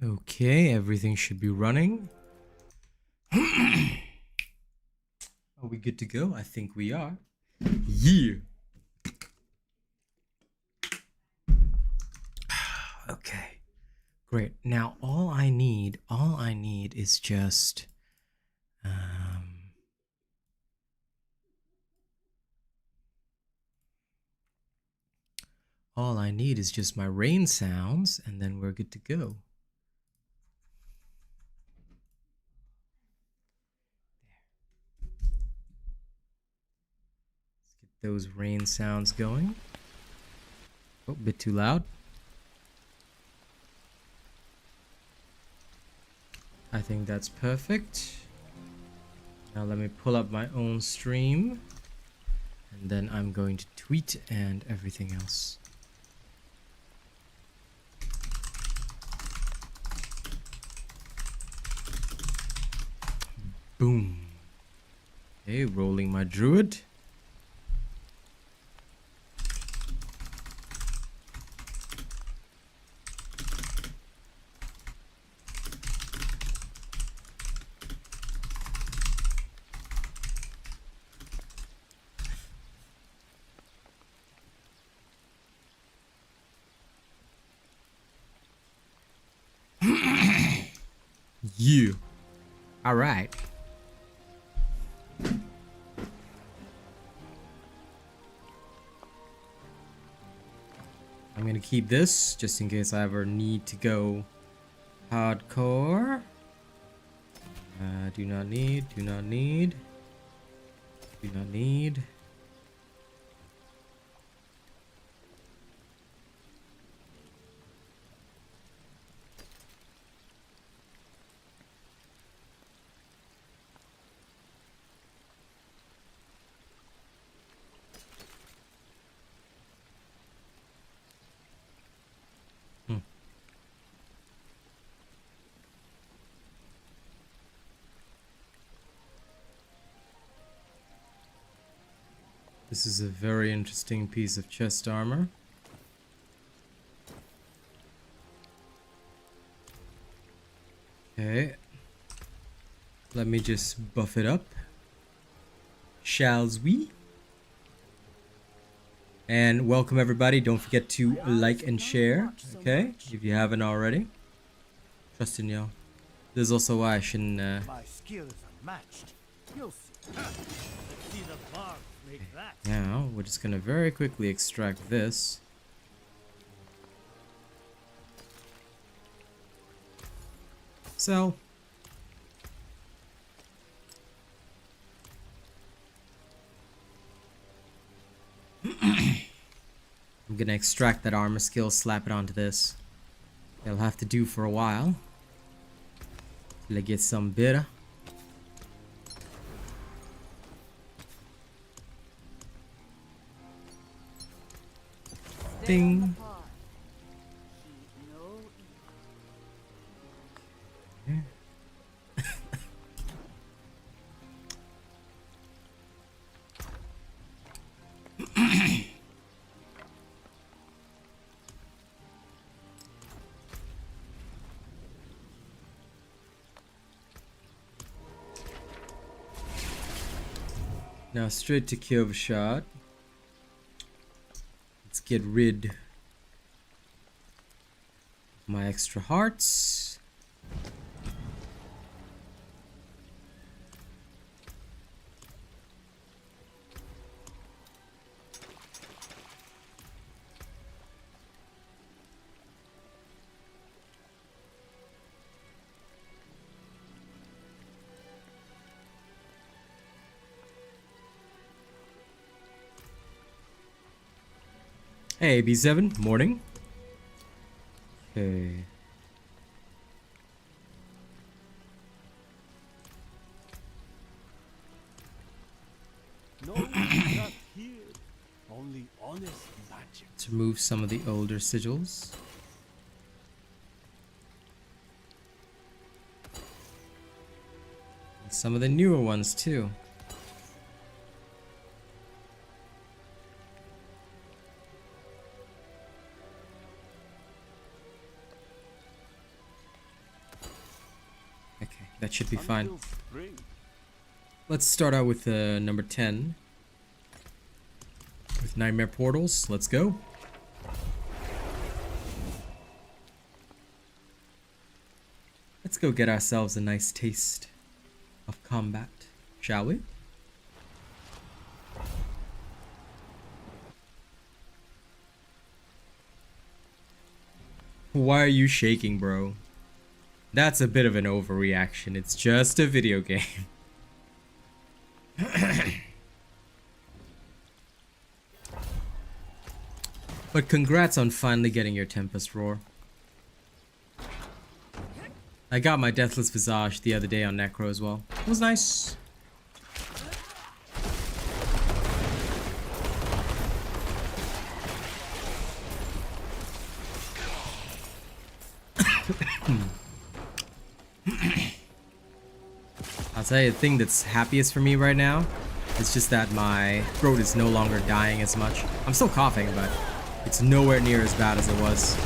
Okay, everything should be running. Are we good to go? I think we are. Yeah. Okay. Great. Now all I need is just all I need is just my rain sounds, and then we're good to go. Let's get those rain sounds going. Oh, a bit too loud. I think that's perfect. Now let me pull up my own stream, and then I'm going to tweet and everything else. Boom. Okay, rolling my druid. You. All right. I'm gonna keep this just in case I ever need to go hardcore. Do not need, do not need, do not need. This is a very interesting piece of chest armor. Okay. Let me just buff it up. Shalls we? And welcome everybody. Don't forget to like and share, okay? If you haven't already. Trust in y'all. This is also why I shouldn't My skills unmatched. You'll see. See the bar make that. Now, we're just gonna very quickly extract this. Sell. I'm gonna extract that armor skill, slap it onto this. It'll have to do for a while. Till I get some better. Ding. Now straight to Kyoto shot. Let's get rid of my extra hearts. Hey, B7, morning. Okay. No, not here. Only honest magic. Let's remove some of the older sigils. And some of the newer ones too. That should be fine. Until spring. Let's start out with number 10. With Nightmare Portals. Let's go. Let's go get ourselves a nice taste of combat, shall we? Why are you shaking, bro? That's a bit of an overreaction. It's just a video game. But congrats on finally getting your Tempest Roar. I got my Deathless Visage the other day on Necro as well. It was nice. I'll tell you the thing that's happiest for me right now is just that my throat is no longer dying as much. I'm still coughing, but it's nowhere near as bad as it was.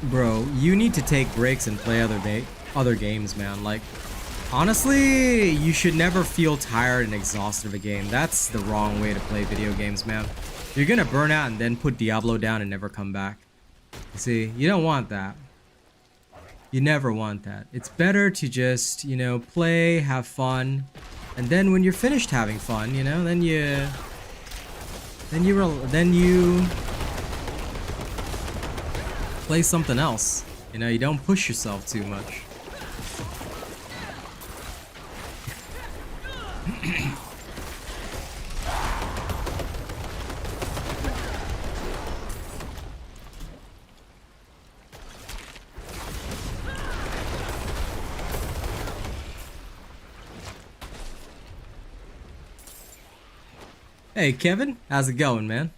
Bro, you need to take breaks and play other games, man. Like, honestly, you should never feel tired and exhausted of a game. That's the wrong way to play video games, man. You're gonna burn out and then put Diablo down and never come back. You see, you don't want that. You never want that. It's better to just, you know, play, have fun, and then when you're finished having fun, you know, then you play something else. You know, you don't push yourself too much. Hey Kevin, how's it going, man?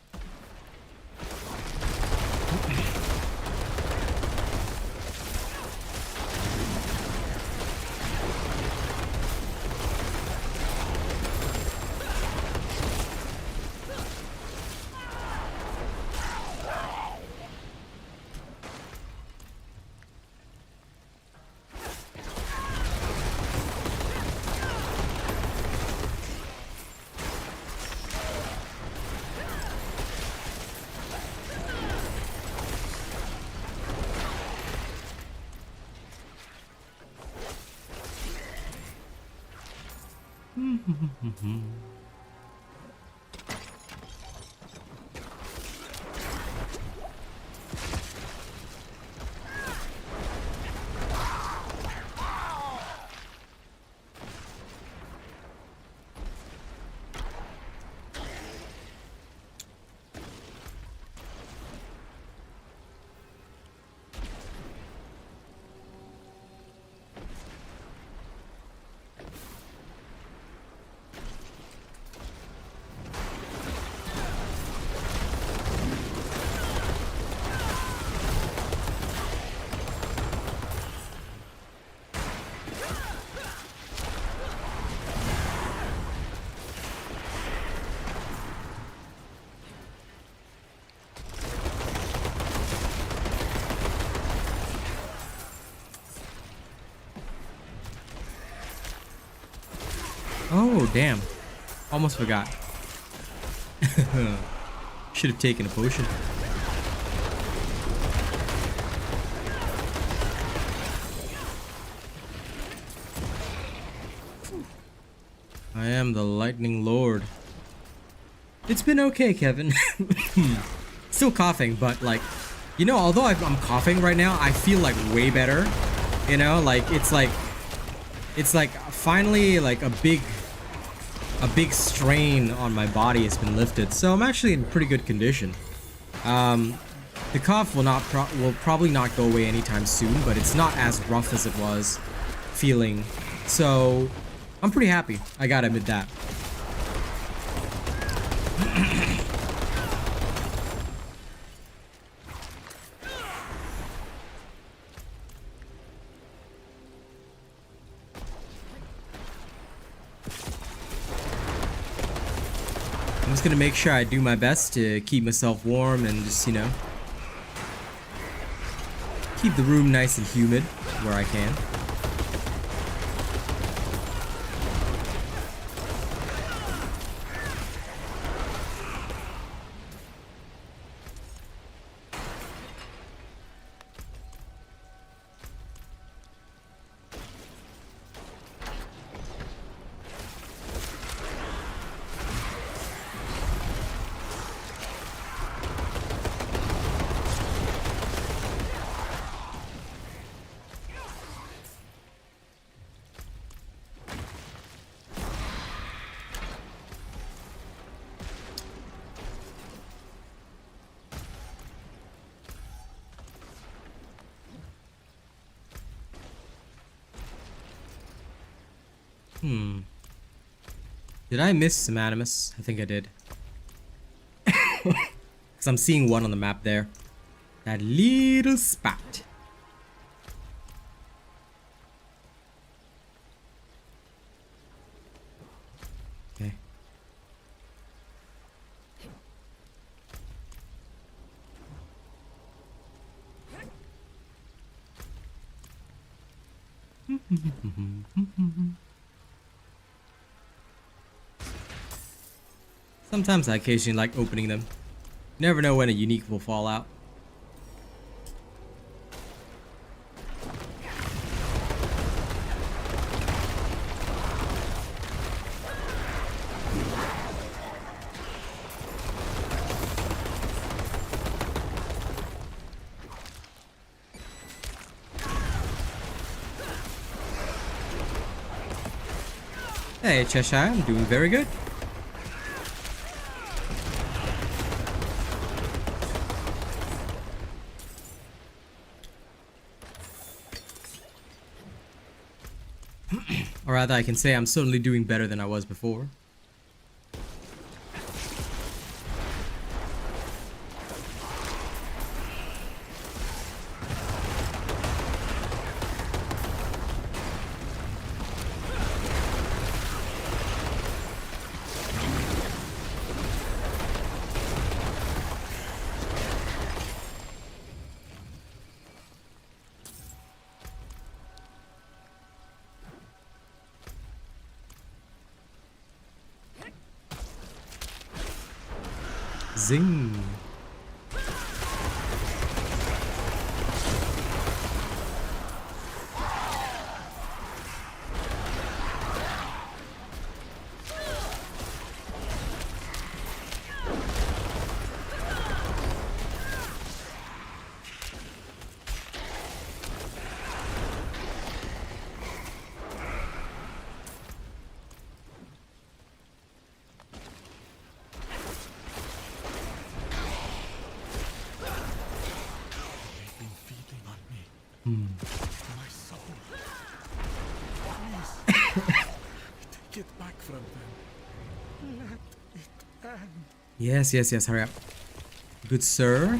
Oh, damn. Almost forgot. Should have taken a potion. I am the Lightning Lord. It's been okay, Kevin. Still coughing, but like, you know, although I'm coughing right now, I feel like way better. You know, like it's like finally like a big strain on my body has been lifted, so I'm actually in pretty good condition. The cough will probably not go away anytime soon, but it's not as rough as it was feeling. So I'm pretty happy. I gotta admit that. I'm just gonna make sure I do my best to keep myself warm and just, you know, keep the room nice and humid where I can. Did I miss some Animus? I think I did. Because I'm seeing one on the map there. That little spot. Okay. Sometimes I occasionally like opening them. You never know when a unique will fall out. Hey Cheshire, I'm doing very good. Or rather, I can say I'm certainly doing better than I was before. Zing. My soul. Please. Take it back from them. Let it end. Yes, yes, yes, hurry up. Good sir.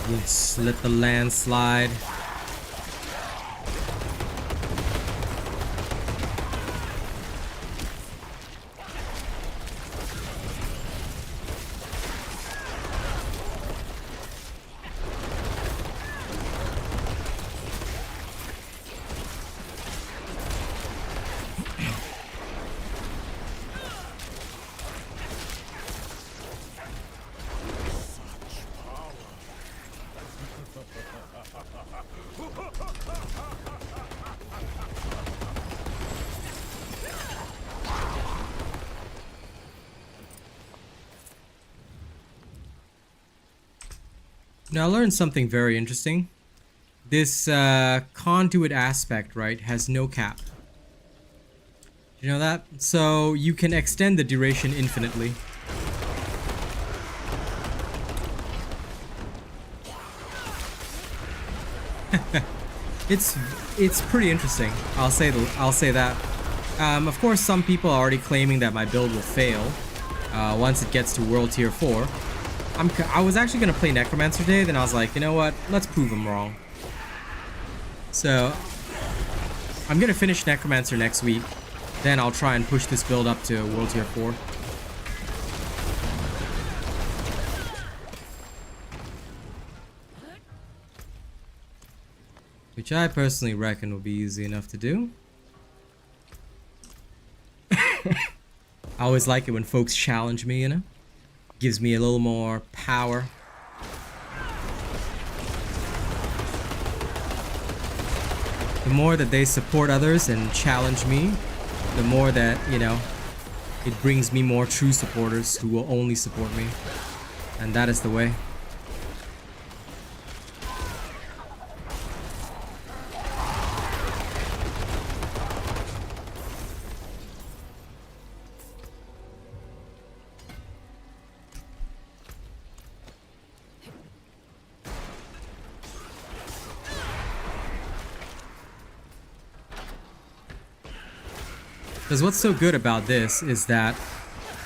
Yes, let the land slide. Now I learned something very interesting. This conduit aspect, right, has no cap. You know that? So you can extend the duration infinitely. It's pretty interesting. I'll say that. Of course, some people are already claiming that my build will fail once it gets to World Tier 4. I was actually gonna play Necromancer today, then I was like, you know what? Let's prove them wrong. So I'm gonna finish Necromancer next week. Then I'll try and push this build up to World Tier 4. Which I personally reckon will be easy enough to do. I always like it when folks challenge me, you know? Gives me a little more power. The more that they support others and challenge me, the more that, you know, it brings me more true supporters who will only support me. And that is the way. Because what's so good about this is that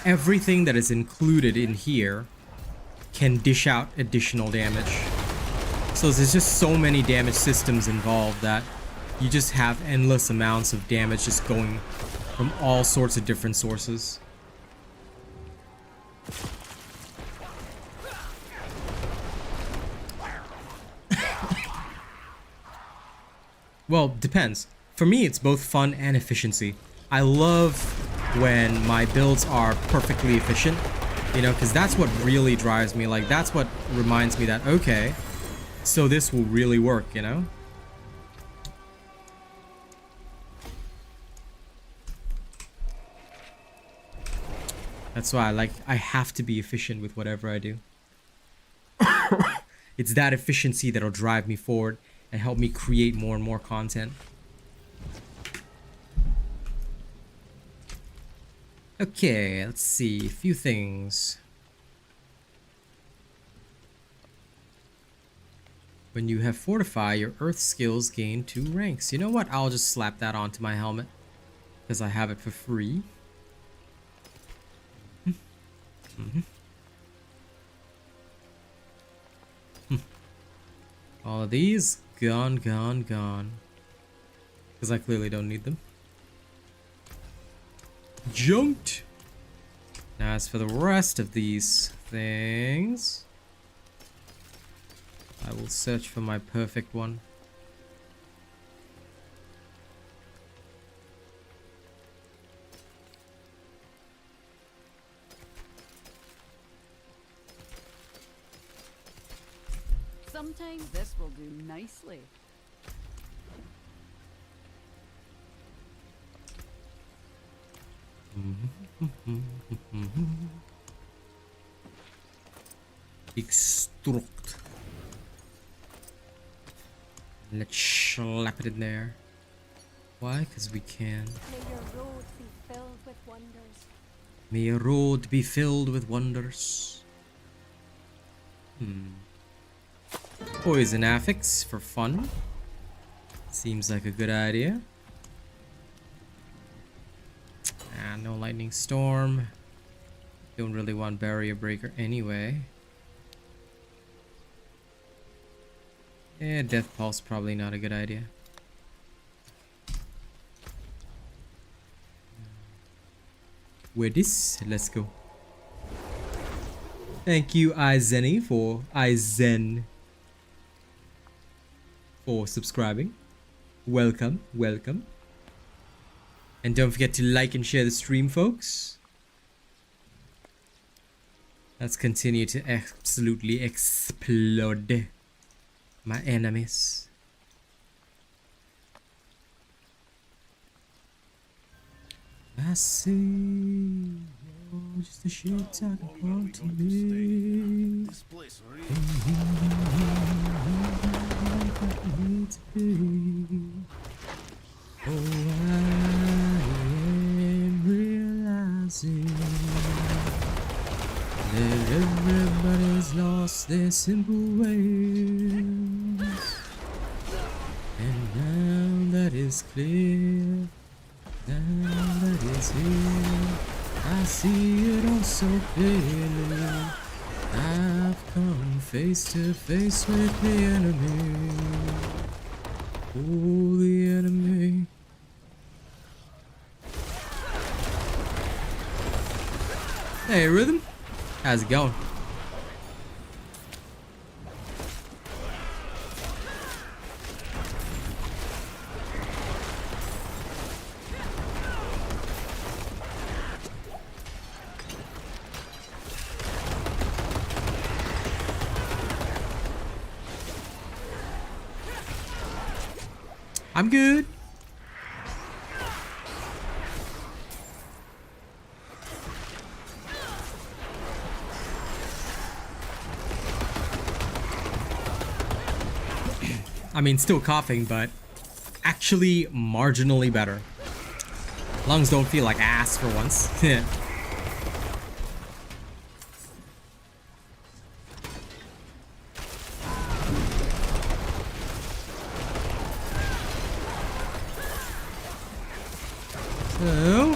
everything that is included in here can dish out additional damage. So there's just so many damage systems involved that you just have endless amounts of damage just going from all sorts of different sources. Well, depends. For me, it's both fun and efficiency. I love when my builds are perfectly efficient, you know, because that's what really drives me. Like, that's what reminds me that, okay, so this will really work, you know? That's why I have to be efficient with whatever I do. It's that efficiency that'll drive me forward and help me create more and more content. Okay, let's see, a few things. When you have Fortify, your Earth skills gain 2 ranks. You know what? I'll just slap that onto my helmet because I have it for free. All of these, gone, gone, gone. Because I clearly don't need them. Junked. Now as for the rest of these things, I will search for my perfect one. Sometimes this will do nicely. Extract. Let's slap it in there. Why? Because we can. May your road be filled with wonders. May your road be filled with wonders. Poison affix for fun. Seems like a good idea. Ah, no lightning storm. Don't really want barrier breaker anyway. Yeah, death pulse probably not a good idea. With this, let's go. Thank you, Izen for subscribing. Welcome, welcome. And don't forget to like and share the stream, folks. Let's continue to absolutely explode my enemies. I see you're just a shit talking to me. This place really their simple ways. And now that is clear, now that is here, I see it all so clearly. I've come face to face with the enemy. Oh, the enemy. Hey, Rhythm. How's it going? I'm good. I mean, still coughing, but actually marginally better. Lungs don't feel like ass for once. So,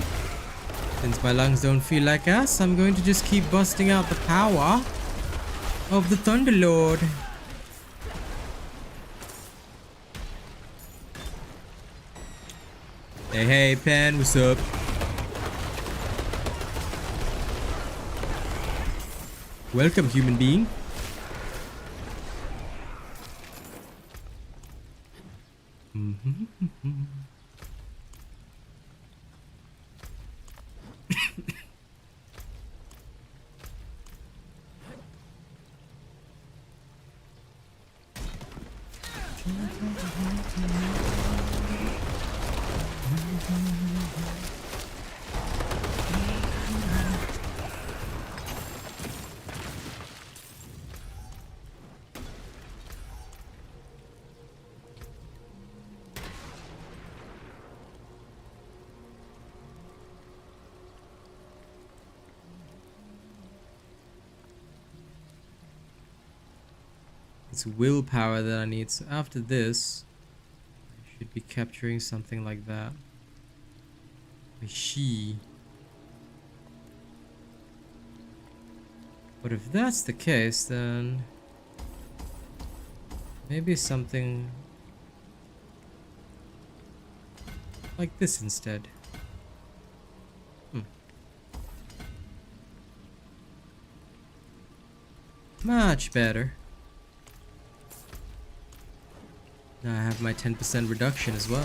since my lungs don't feel like ass, I'm going to just keep busting out the power of the Thunderlord. Hey, hey, Pen, what's up? Welcome, human being. It's willpower that I need, so after this I should be capturing something like that. She. But if that's the case, then maybe something like this instead. Much better. Now I have my 10% reduction as well.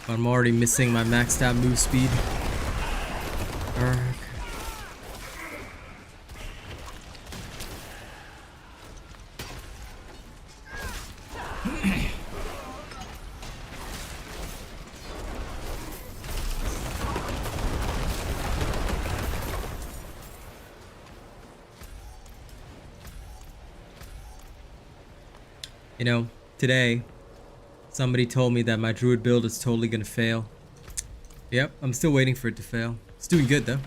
I'm already missing my maxed out move speed. Arrgh. You know, today somebody told me that my druid build is totally gonna fail. Yep, I'm still waiting for it to fail. It's doing good though.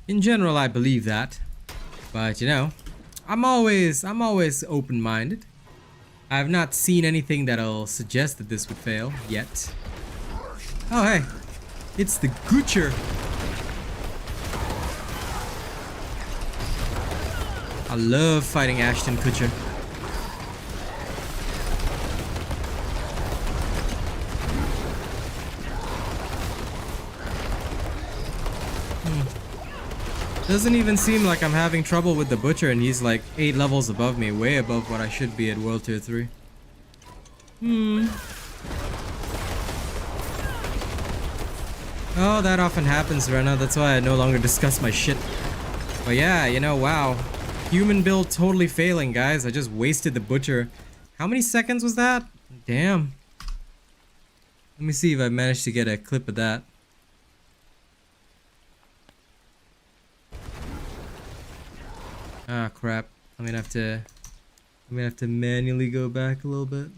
In general, I believe that. But, you know, I'm always open-minded. I have not seen anything that'll suggest that this would fail yet. Oh, hey. It's the Goocher. I love fighting Ashton Kutcher. Doesn't even seem like I'm having trouble with the Butcher, and he's like 8 levels above me, way above what I should be at World Tier 3. Oh, that often happens, Rena. That's why I no longer discuss my shit. But yeah, you know, wow. Human build totally failing, guys. I just wasted the Butcher. How many seconds was that? Damn. Let me see if I managed to get a clip of that. Ah, crap. I'm gonna have to manually go back a little bit.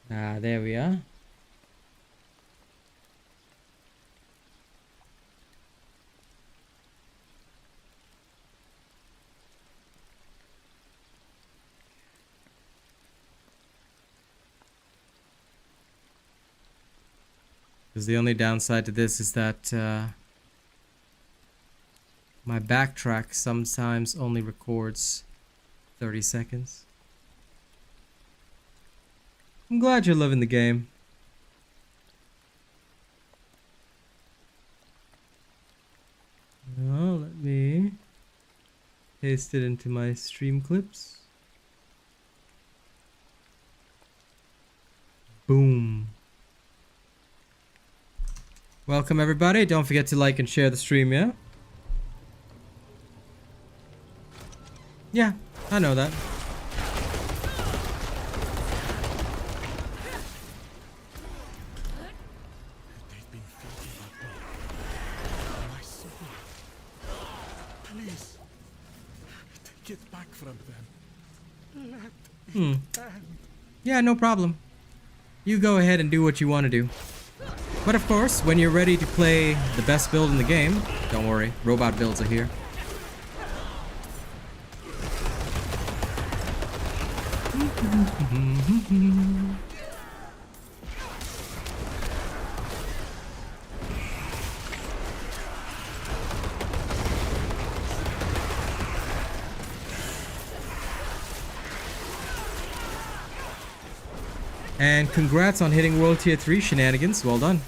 Ah, there we are. Because the only downside to this is that my backtrack sometimes only records 30 seconds. I'm glad you're loving the game. Now let me paste it into my stream clips. Boom. Welcome everybody. Don't forget to like and share the stream, yeah? Yeah, I know that. Yeah, no problem. You go ahead and do what you want to do. But of course, when you're ready to play the best build in the game, don't worry, robot builds are here. And congrats on hitting World Tier 3 shenanigans. Well done.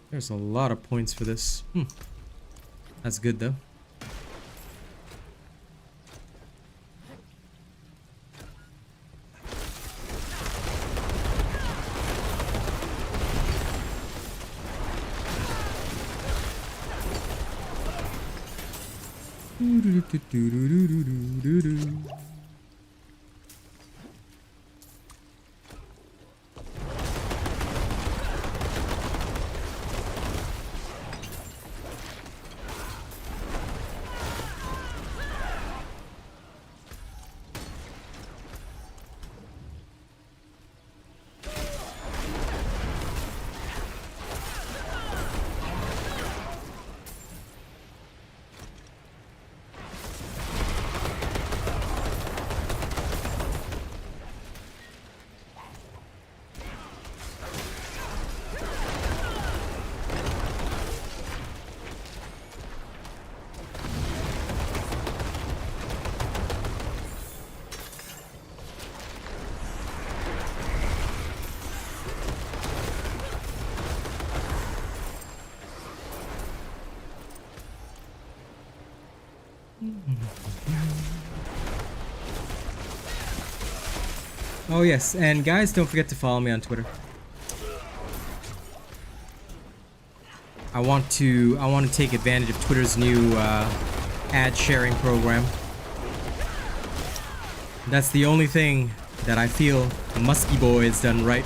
There's a lot of points for this. That's good though. Oh yes, and guys, don't forget to follow me on Twitter. I want to take advantage of Twitter's new ad sharing program. That's the only thing that I feel Musky Boy has done right.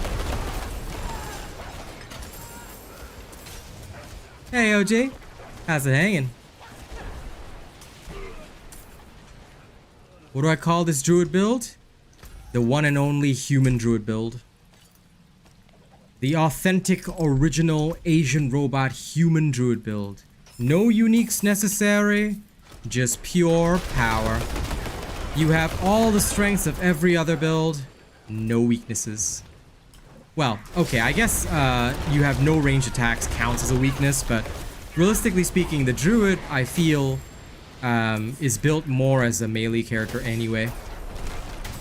Hey OJ, how's it hanging? What do I call this druid build? The one and only human druid build. The authentic, original Asian robot human druid build. No uniques necessary, just pure power. You have all the strengths of every other build, no weaknesses. Well, okay, I guess you have no range attacks counts as a weakness, but realistically speaking, the druid, I feel, is built more as a melee character anyway.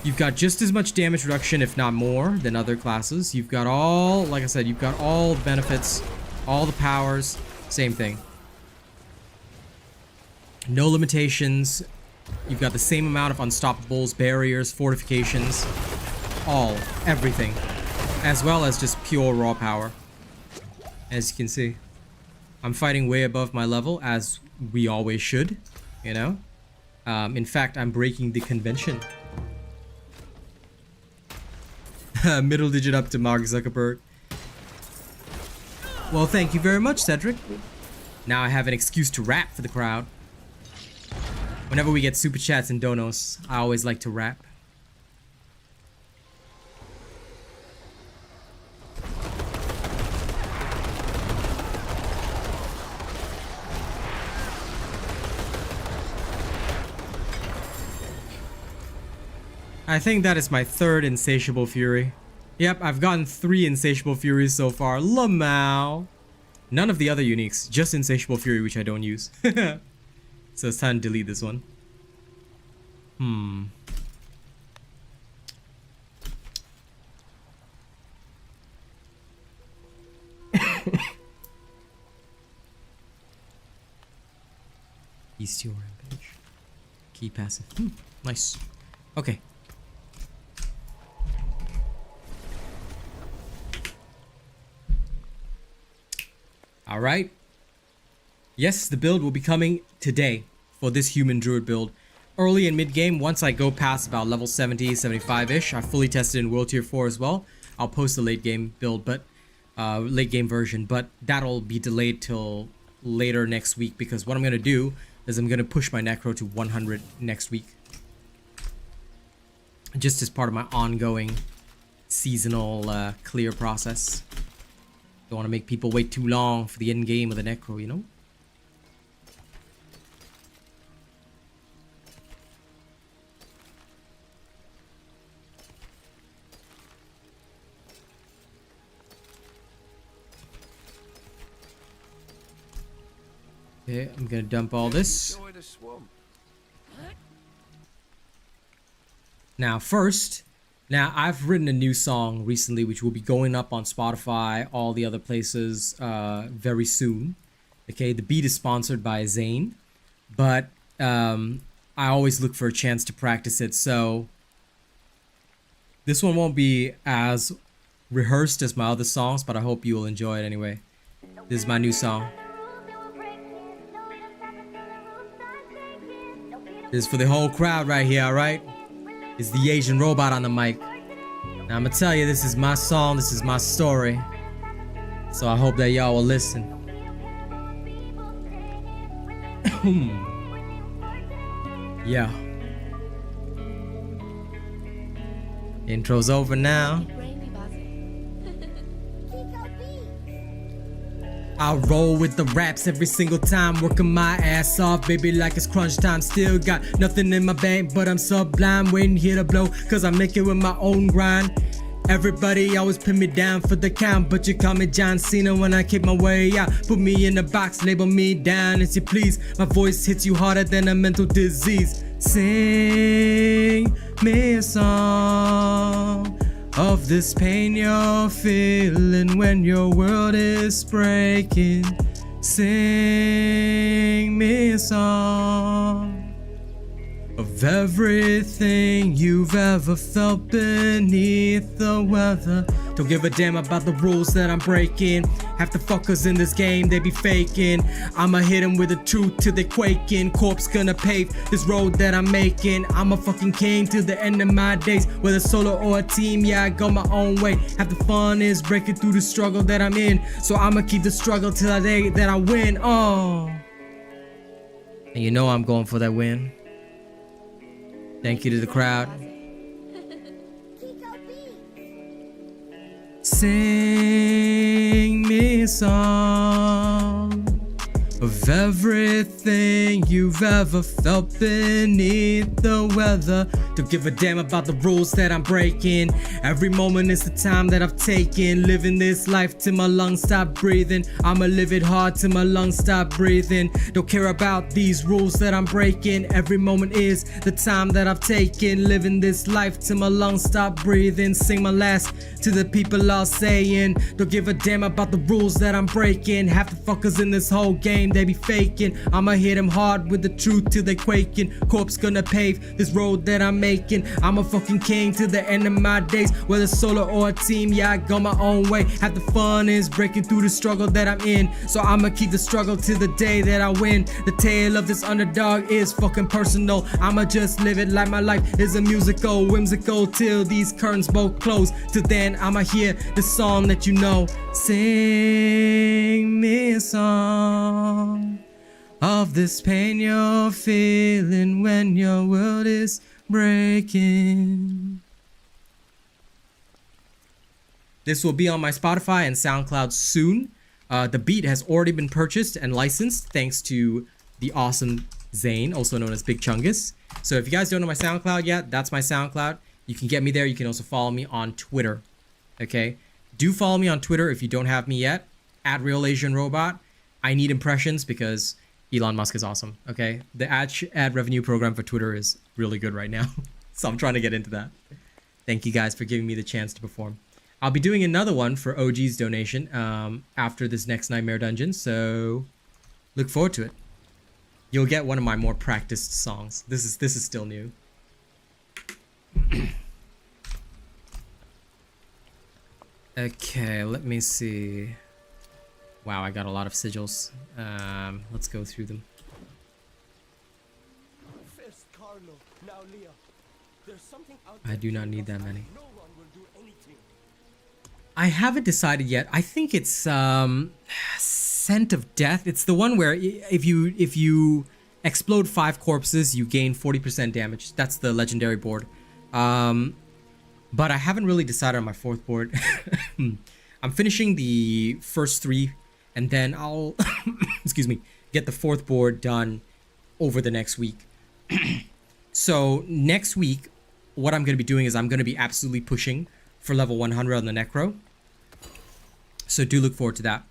You've got just as much damage reduction, if not more, than other classes. You've got all, like I said, you've got all the benefits, all the powers, same thing. No limitations. You've got the same amount of unstoppables, barriers, fortifications, everything. As well as just pure raw power. As you can see. I'm fighting way above my level, as we always should, you know? In fact, I'm breaking the convention. Middle digit up to Mark Zuckerberg. Well, thank you very much, Cedric. Now I have an excuse to rap for the crowd. Whenever we get super chats and donos, I always like to rap. I think that is my third Insatiable Fury. Yep, I've gotten 3 Insatiable Furies so far. Lamau. None of the other uniques, just Insatiable Fury, which I don't use. So it's time to delete this one. Bestial Rampage. Key passive. Nice. Okay. Alright. Yes, the build will be coming today for this human druid build. Early and mid game, once I go past about level 70, 75-ish, I fully tested in World Tier 4 as well. I'll post the late game build, but late game version, but that'll be delayed till later next week because what I'm going to do is I'm going to push my Necro to 100 next week. Just as part of my ongoing seasonal clear process. Don't want to make people wait too long for the end game of the Necro, you know? Okay, I'm gonna dump all this. Now first, I've written a new song recently which will be going up on Spotify, all the other places very soon. Okay, the beat is sponsored by Zane, but I always look for a chance to practice it, so this one won't be as rehearsed as my other songs, but I hope you will enjoy it anyway. This is my new song. This is for the whole crowd right here, alright? It's the Asian robot on the mic. Now I'm gonna tell you, this is my song, this is my story. So I hope that y'all will listen. Yeah. Intro's over now. I roll with the raps every single time, working my ass off, baby, like it's crunch time. Still got nothing in my bank, but I'm sublime, waiting here to blow, cause I make it with my own grind. Everybody always pin me down for the count, but you call me John Cena when I kick my way out. Put me in a box, label me down as you please. My voice hits you harder than a mental disease. Sing me a song of this pain you're feeling when your world is breaking. Sing me a song. of everything you've ever felt beneath the weather. Don't give a damn about the rules that I'm breaking. Half the fuckers in this game, they be faking. I'ma hit them with the truth till they quaking. Corpse gonna pave this road that I'm making. I'm a fucking king till the end of my days. Whether solo or a team, yeah, I go my own way. Half the fun is breaking through the struggle that I'm in. So I'ma keep the struggle till the day that I win. Oh. And you know I'm going for that win. Thank you to the crowd. Sing me a song of everything you've ever felt beneath the weather. Don't give a damn about the rules that I'm breaking. Every moment is the time that I've taken. Living this life till my lungs stop breathing. I'ma live it hard till my lungs stop breathing. Don't care about these rules that I'm breaking. Every moment is the time that I've taken. Living this life till my lungs stop breathing. Sing my last to the people all saying. Don't give a damn about the rules that I'm breaking. Half the fuckers in this whole game, they be faking. I'ma hit them hard with the truth till they quaking. Corpse gonna pave this road that I'm making. I'm a fucking king till the end of my days. Whether solo or a team, yeah, I go my own way. Half the fun is breaking through the struggle that I'm in. So I'ma keep the struggle till the day that I win. The tale of this underdog is fucking personal. I'ma just live it like my life is a musical. Whimsical till these curtains both close. Till then I'ma hear the song that you know. Sing me a song of this pain you're feeling when your world is breaking. This will be on my Spotify and SoundCloud soon. The beat has already been purchased and licensed thanks to the awesome Zane, also known as BigChungas. So if you guys don't know my SoundCloud yet, that's my SoundCloud. You can get me there. You can also follow me on Twitter. Okay? Do follow me on Twitter if you don't have me yet. @RealAsianRobot. I need impressions because Elon Musk is awesome. Okay? The ad revenue program for Twitter is really good right now. So I'm trying to get into that. Thank you guys for giving me the chance to perform. I'll be doing another one for OG's donation after this next Nightmare Dungeon, so look forward to it. You'll get one of my more practiced songs. This is still new. Okay, let me see. Wow, I got a lot of sigils. Let's go through them. First Carlo, now Leo. There's something out I do not need that many. no one will do anything. I haven't decided yet. I think it's Scent of Death. It's the one where if you explode 5 corpses, you gain 40% damage. That's the legendary board. But I haven't really decided on my 4th board. I'm finishing the first 3, and then I'll excuse me, get the 4th board done over the next week. So next week, what I'm going to be doing is I'm going to be absolutely pushing for level 100 on the Necro. So do look forward to that.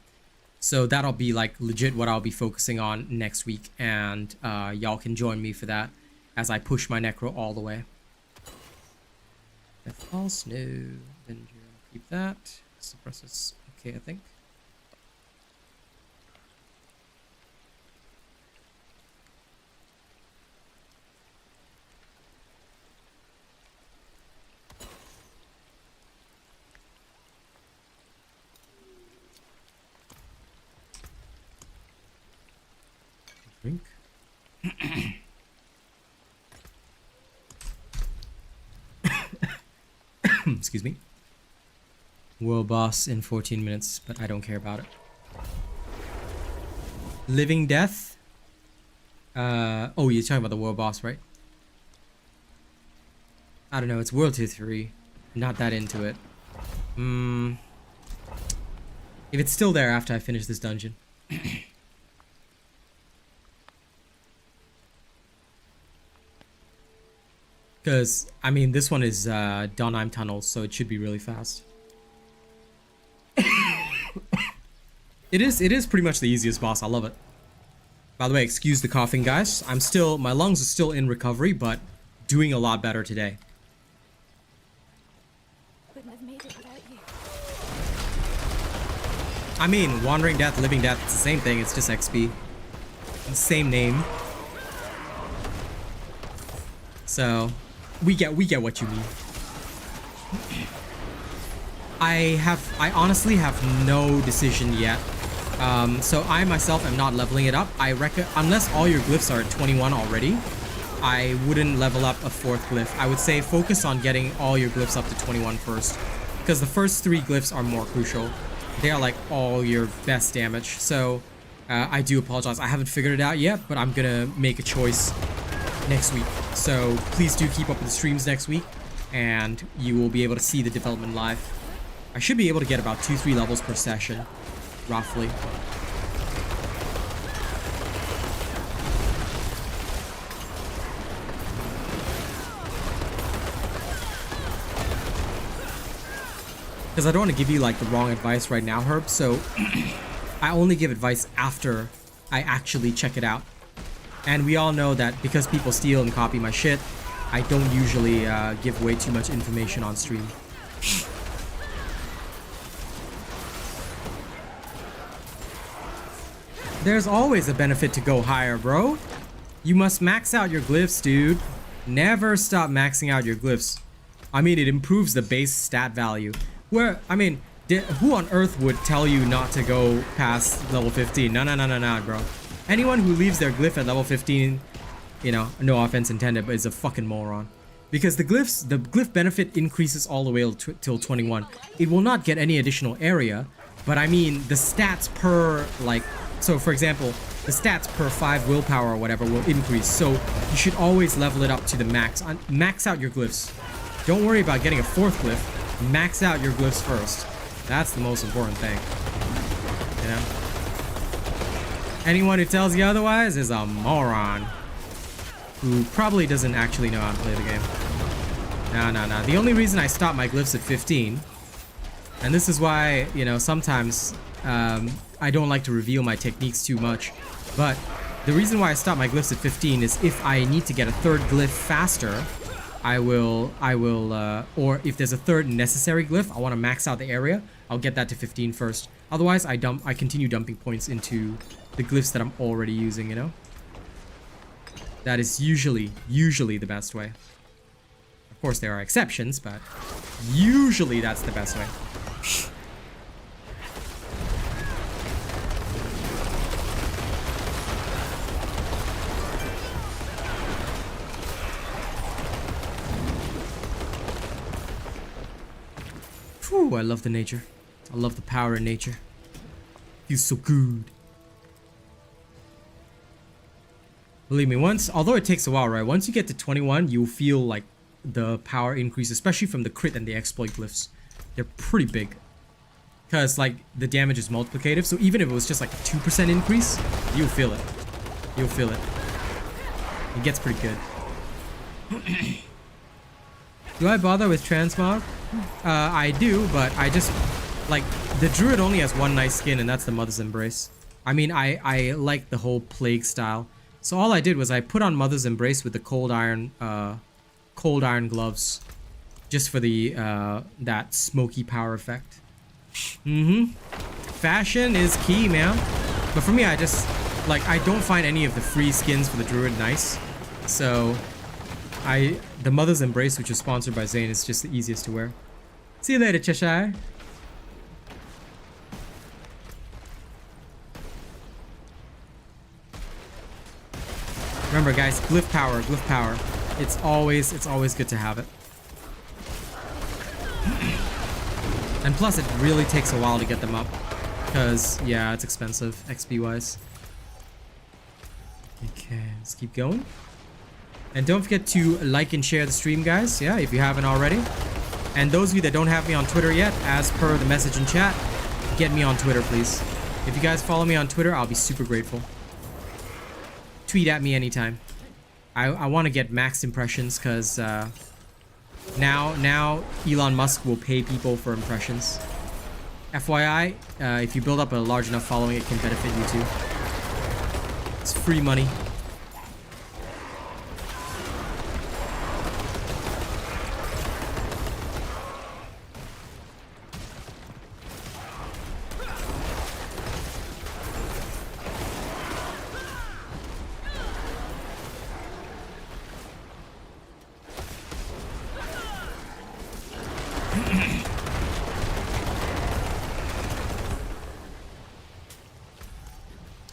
So that'll be like legit what I'll be focusing on next week, and y'all can join me for that as I push my Necro all the way. False, no. Avenger, keep that. Suppress is okay, I think. Drink. Excuse me. World boss in 14 minutes, but I don't care about it. Living Death. Oh, you're talking about the world boss, right? I don't know. It's World Tier 3. Not that into it. If it's still there after I finish this dungeon. Because, I mean, this one is Donheim Tunnels, so it should be really fast. It is pretty much the easiest boss. I love it. By the way, excuse the coughing, guys. My lungs are still in recovery, but doing a lot better today. Couldn't have made it without you. I mean, Wandering Death, Living Death, it's the same thing. It's just XP. Same name. So we get what you mean. I honestly have no decision yet. So I myself am not leveling it up. I reckon unless all your glyphs are at 21 already, I wouldn't level up a 4th glyph. I would say focus on getting all your glyphs up to 21 first, because the first 3 glyphs are more crucial. They are like all your best damage. So I do apologize. I haven't figured it out yet, but I'm gonna make a choice next week. So please do keep up with the streams next week, and you will be able to see the development live. I should be able to get about 2-3 levels per session, roughly. Because I don't want to give you like the wrong advice right now, Herb, so I only give advice after I actually check it out. And we all know that because people steal and copy my shit, I don't usually give way too much information on stream. There's always a benefit to go higher, bro. You must max out your glyphs, dude. Never stop maxing out your glyphs. I mean, it improves the base stat value. Where, I mean, who on earth would tell you not to go past level 15? No, bro. Anyone who leaves their glyph at level 15, you know, no offense intended, but is a fucking moron. Because the glyph benefit increases all the way till 21. It will not get any additional area, but I mean, the stats per, like, so for example, the stats per 5 willpower or whatever will increase. So you should always level it up to the max. Max out your glyphs. Don't worry about getting a 4th glyph. Max out your glyphs first. That's the most important thing. You know? Anyone who tells you otherwise is a moron who probably doesn't actually know how to play the game. No. The only reason I stop my glyphs at 15, and this is why, you know, sometimes I don't like to reveal my techniques too much, but the reason why I stop my glyphs at 15 is if I need to get a 3rd glyph faster, I will, or if there's a 3rd necessary glyph, I want to max out the area, I'll get that to 15 first. Otherwise, I continue dumping points into the glyphs that I'm already using, you know? That is usually the best way. Of course, there are exceptions, but usually that's the best way. Whew, I love the nature. I love the power in nature. Feels so good. Believe me, although it takes a while, right? Once you get to 21, you'll feel like the power increase, especially from the crit and the exploit glyphs. They're pretty big. Because, like, the damage is multiplicative, so even if it was just like a 2% increase, you'll feel it. You'll feel it. It gets pretty good. Do I bother with transmog? I do, but I just, like, the druid only has one nice skin, and that's the Mother's Embrace. I mean, I like the whole plague style. So all I did was I put on Mother's Embrace with the cold iron gloves, just for the that smoky power effect. Fashion is key, man. But for me, I just, like, I don't find any of the free skins for the druid nice. So the Mother's Embrace, which is sponsored by Zane, is just the easiest to wear. See you later, Cheshire. Remember, guys, glyph power. It's always good to have it. And plus, it really takes a while to get them up, because yeah, it's expensive XP wise. Okay, let's keep going. And don't forget to like and share the stream, guys. Yeah, if you haven't already. And those of you that don't have me on Twitter yet, as per the message in chat, get me on Twitter, please. If you guys follow me on Twitter, I'll be super grateful. Tweet at me anytime. I want to get max impressions, because now Elon Musk will pay people for impressions. FYI, if you build up a large enough following, it can benefit you too. It's free money.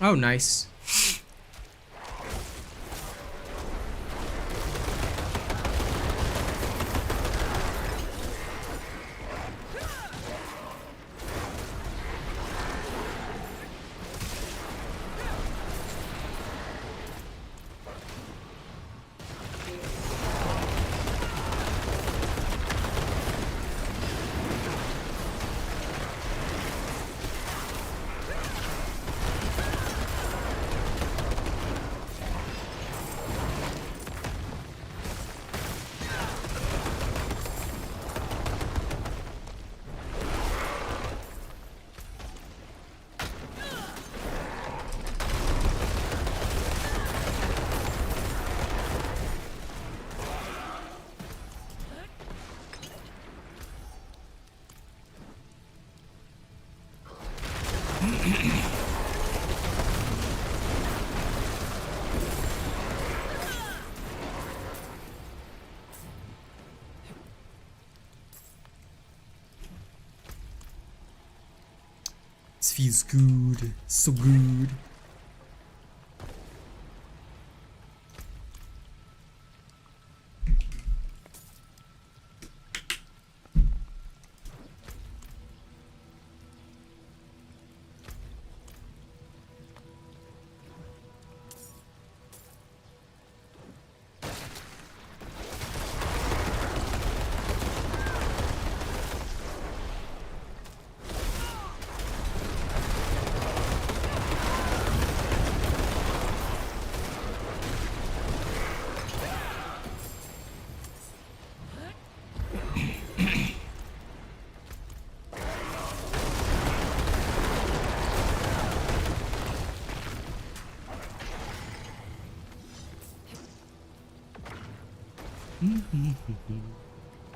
Oh, nice. This feels good, so good.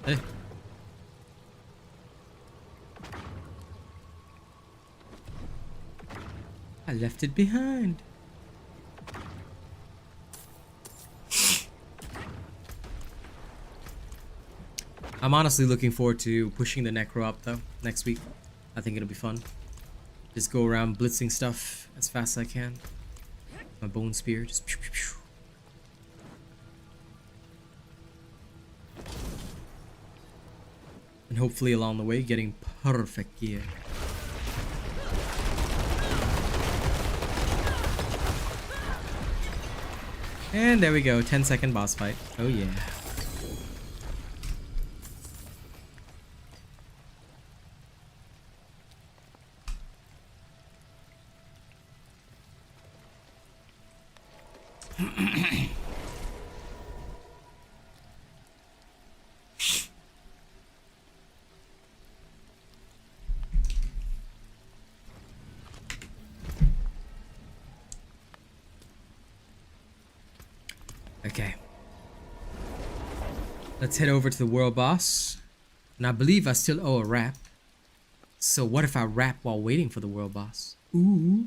Hey. I left it behind. I'm honestly looking forward to pushing the Necro up though next week. I think it'll be fun. Just go around blitzing stuff as fast as I can. My bone spear just pew, pew, pew. And hopefully along the way getting perfect gear. And there we go, 10-second boss fight. Oh yeah. Okay. Let's head over to the world boss. And I believe I still owe a rap. So what if I rap while waiting for the world boss? Ooh.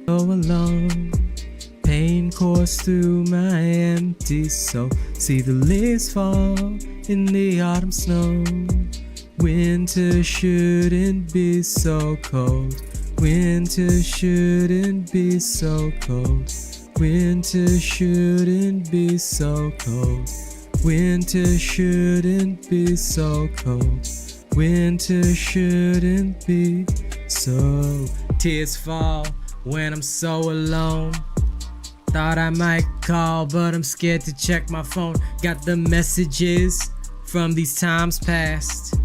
So alone, pain course through my empty soul. See the leaves fall in the autumn snow. Winter shouldn't be so cold. Winter shouldn't be so cold. Winter shouldn't be so cold. Winter shouldn't be so cold. Winter shouldn't be so. Tears fall when I'm so alone. Thought I might call, but I'm scared to check my phone. Got the messages from these times past.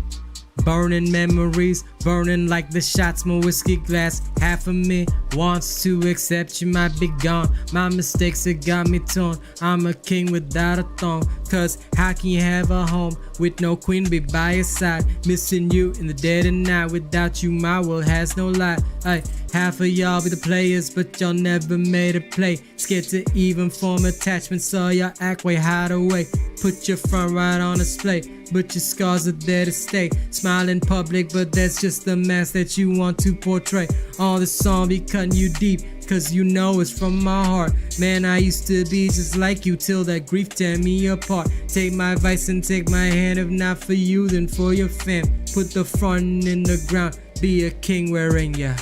Burning memories burning like the shots, my whiskey glass. Half of me wants to accept you might be gone. My mistakes have got me torn. I'm a king without a throne. Cause how can you have a home with no queen be by your side? Missing you in the dead of night. Without you my world has no light. Ay, half of y'all be the players, but y'all never made a play. Scared to even form attachments, so y'all act way hide away. Put your front right on display, but your scars are there to stay. Smile in public, but that's just the mask that you want to portray. All this song be cutting you deep, cause you know it's from my heart. Man, I used to be just like you till that grief tear me apart. Take my advice and take my hand, if not for you, then for your fam. Put the front in the ground, be a king wearing ya.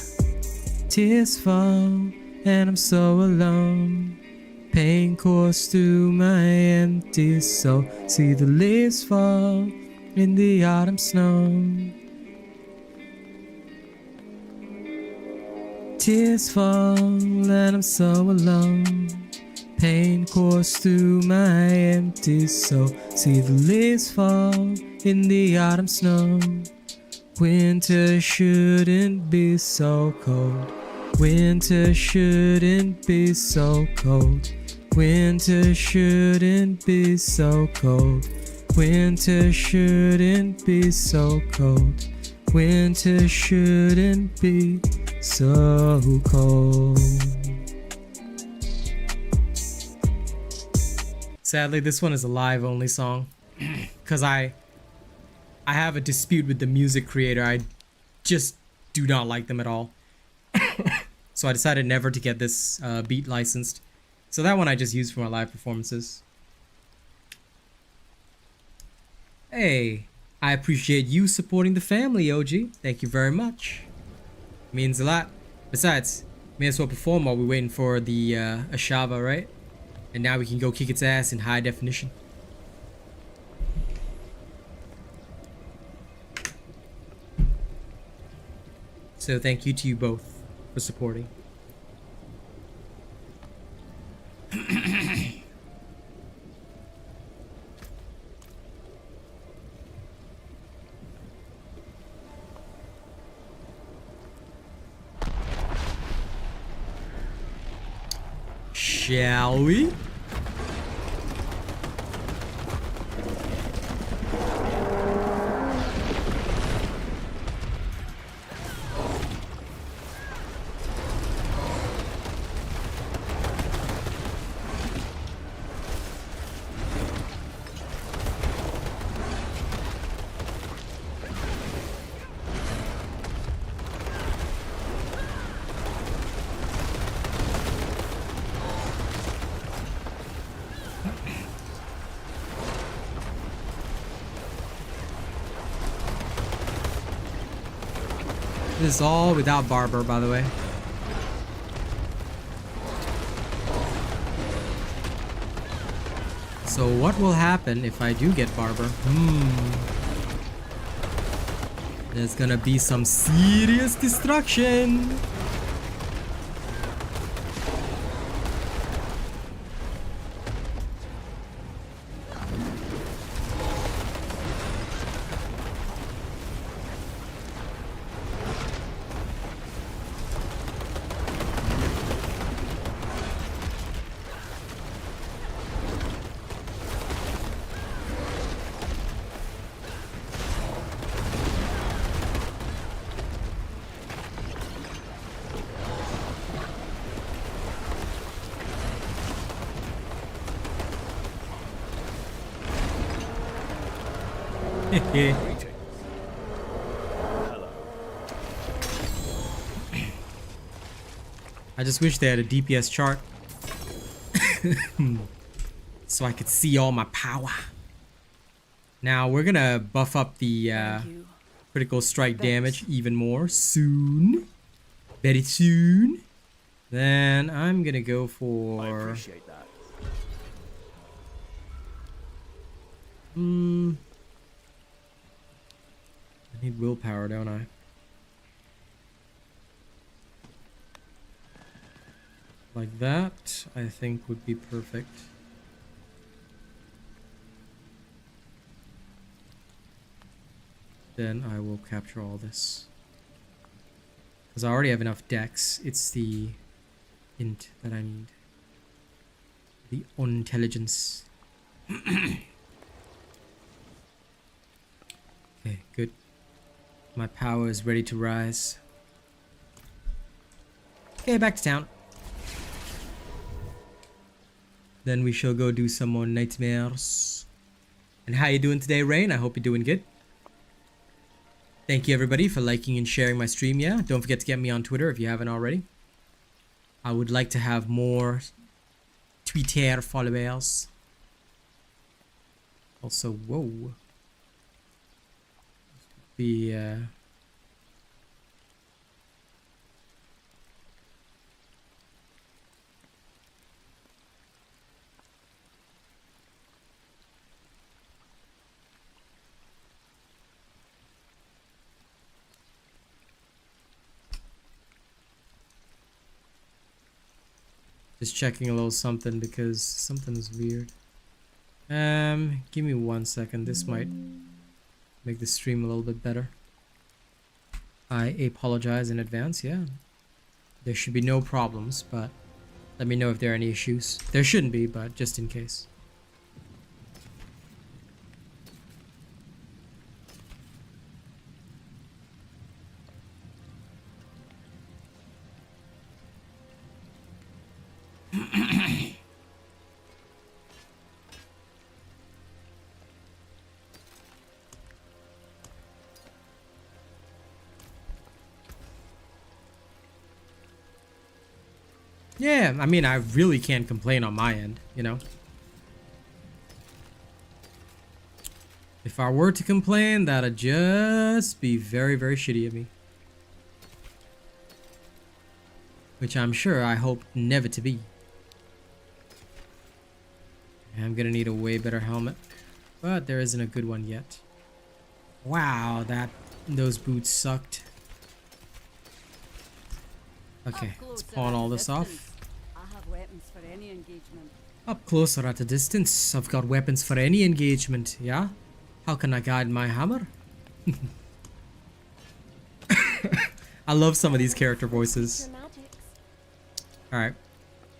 Tears fall, and I'm so alone. Pain course through my empty soul. See the leaves fall in the autumn snow. Tears fall and I'm so alone. Pain course through my empty soul. See the leaves fall in the autumn snow. Winter shouldn't be so cold. Winter shouldn't be so cold. Winter shouldn't be so cold. Winter shouldn't be so cold. Winter shouldn't be so cold. Sadly, this one is a live only song because I have a dispute with the music creator. I just do not like them at all. So I decided never to get this beat licensed. So that one I just used for my live performances. Hey, I appreciate you supporting the family, OG. Thank you very much. Means a lot. Besides, may as well perform while we're waiting for the Ashava, right? And now we can go kick its ass in high definition. So thank you to you both for supporting. Shall we? This is all without Barber, by the way. So what will happen if I do get Barber? There's gonna be some serious destruction. I just wish they had a DPS chart so I could see all my power. Now we're gonna buff up the critical strike damage even more soon. Very soon. Then I'm gonna go for... I appreciate that. I need willpower, don't I? Like that, I think would be perfect. Then I will capture all this. Because I already have enough dex. It's the int that I need. The intelligence. Okay, good. My power is ready to rise. Okay, back to town. Then we shall go do some more nightmares. And how you doing today, Rain? I hope you're doing good. Thank you everybody for liking and sharing my stream. Yeah, don't forget to get me on Twitter if you haven't already. I would like to have more Twitter followers. Also, whoa. The just checking a little something because something is weird. Give me 1 second. This might make the stream a little bit better. I apologize in advance. Yeah, there should be no problems, but let me know if there are any issues. There shouldn't be, but just in case. Yeah, I mean, I really can't complain on my end, you know? If I were to complain, that'd just be very, very shitty of me. Which I'm sure I hope never to be. I'm gonna need a way better helmet. But there isn't a good one yet. Wow, those boots sucked. Okay, let's pawn all this off. I have weapons for any engagement. Up close or at a distance, I've got weapons for any engagement, yeah? How can I guide my hammer? I love some of these character voices. Alright.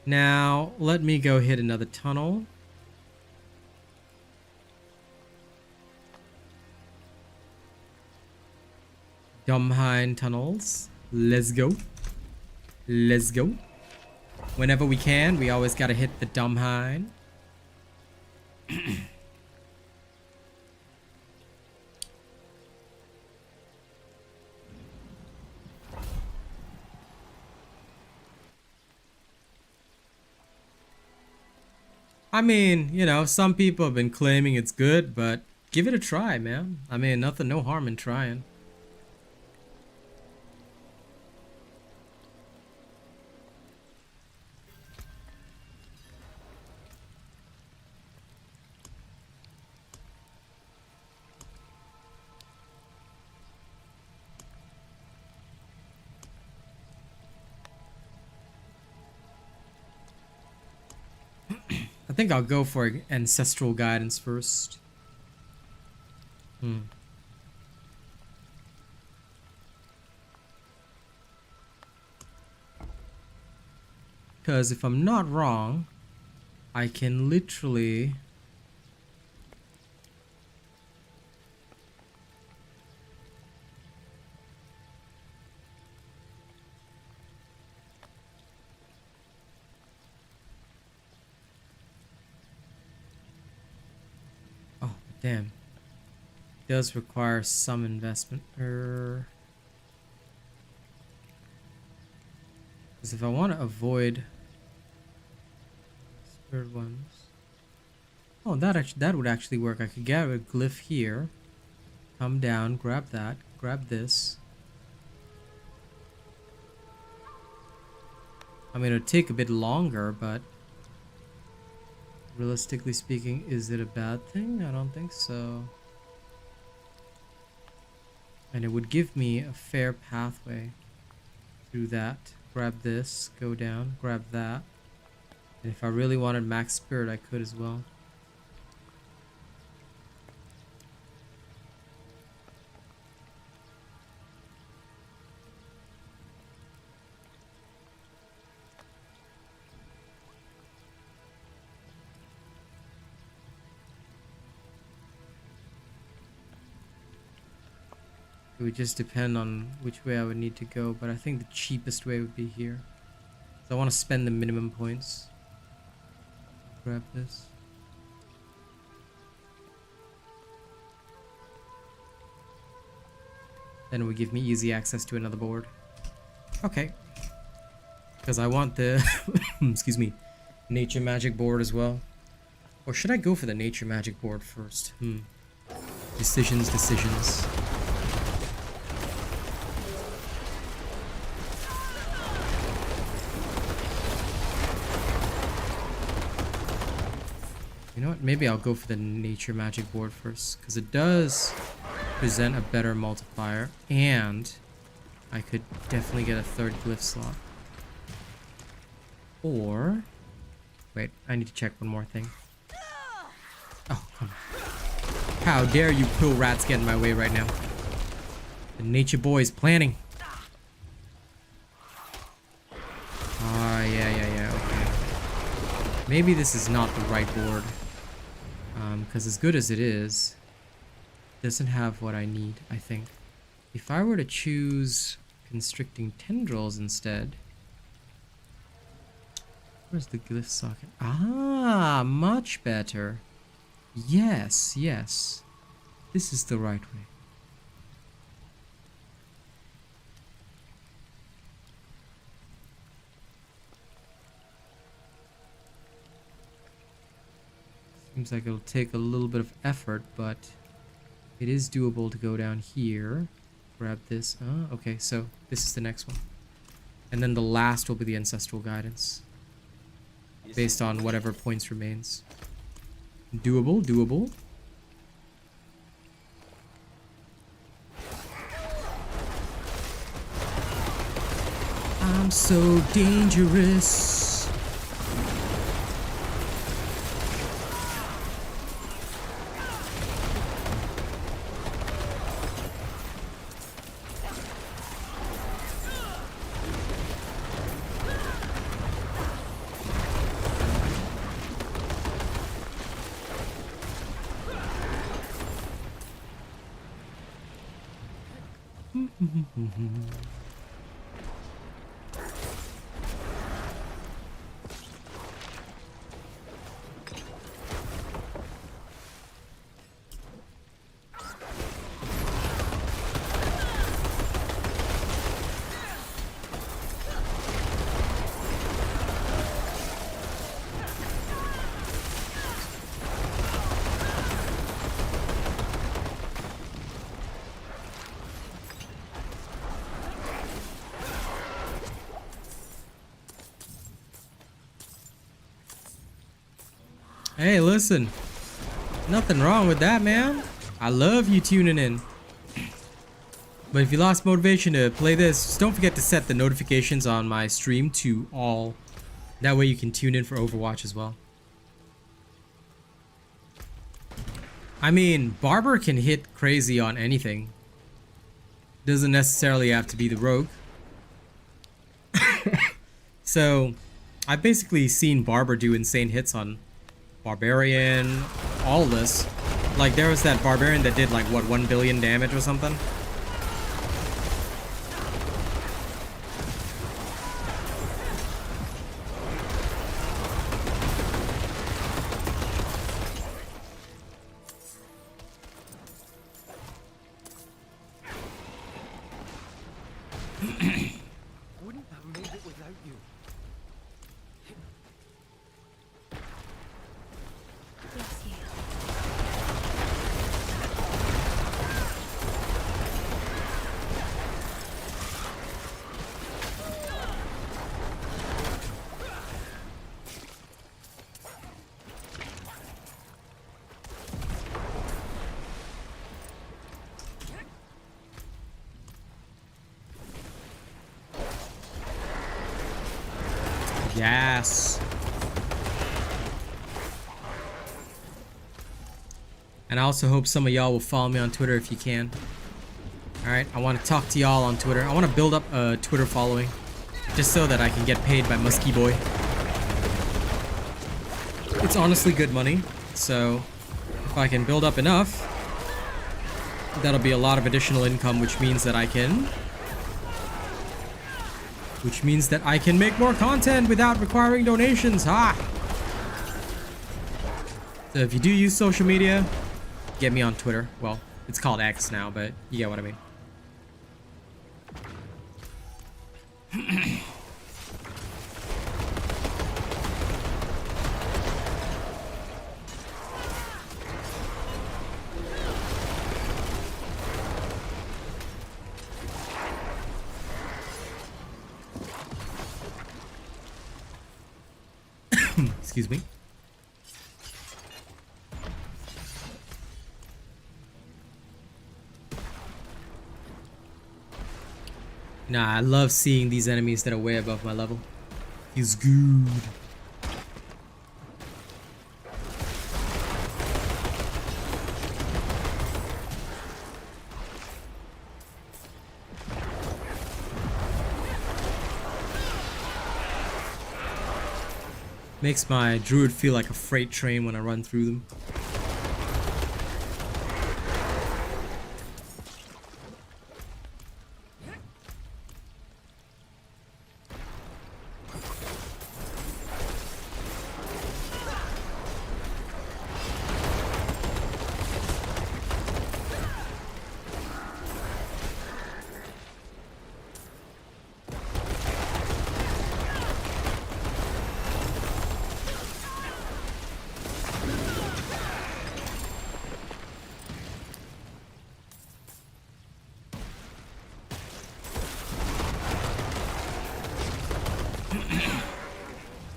Now, let me go hit another tunnel. Dumbhind tunnels. Let's go. Let's go. Whenever we can, we always gotta hit the Dumbhind. I mean, you know, some people have been claiming it's good, but give it a try, man. I mean, no harm in trying. I think I'll go for ancestral guidance first. Because if I'm not wrong, I can literally... Oh, damn. It does require some investment. Because if I want to avoid spirit ones, oh, that would actually work. I could get a glyph here, come down, grab that, grab this. I mean, it'll take a bit longer, but realistically speaking, is it a bad thing? I don't think so. And it would give me a fair pathway through that. Grab this, go down, grab that. And if I really wanted max spirit, I could as well. It would just depend on which way I would need to go, but I think the cheapest way would be here. So I want to spend the minimum points. Grab this. Then it would give me easy access to another board. Okay. Because I want the, excuse me, nature magic board as well. Or should I go for the nature magic board first? Decisions. You know what? Maybe I'll go for the nature magic board first, because it does present a better multiplier, and I could definitely get a third glyph slot. Or wait, I need to check one more thing. Oh, come on. How dare you pill rats get in my way right now. The nature boy is planning. Ah, yeah, okay. Maybe this is not the right board. Because as good as it is, it doesn't have what I need, I think. If I were to choose constricting tendrils instead. Where's the glyph socket? Ah, much better. Yes. This is the right way. Seems like it'll take a little bit of effort, but it is doable to go down here. Grab this. Okay, so this is the next one. And then the last will be the ancestral guidance. Based on whatever points remains. Doable. I'm so dangerous. Hey, listen. Nothing wrong with that, man. I love you tuning in. But if you lost motivation to play this, just don't forget to set the notifications on my stream to all. That way you can tune in for Overwatch as well. I mean, Barber can hit crazy on anything. Doesn't necessarily have to be the rogue. So, I've basically seen Barber do insane hits on Barbarian, all this. Like, there was that Barbarian that did like, what, 1 billion damage or something? Wouldn't have made it without you. Bless you. Yes. And I also hope some of y'all will follow me on Twitter if you can. Alright, I want to talk to y'all on Twitter. I want to build up a Twitter following. Just so that I can get paid by Muskie Boy. It's honestly good money. So, if I can build up enough, That'll be a lot of additional income, which means that I can make more content without requiring donations. Ha! So if you do use social media, get me on Twitter. Well, it's called X now, but you get what I mean. Excuse me. Nah, I love seeing these enemies that are way above my level. Feels good. Makes my druid feel like a freight train when I run through them.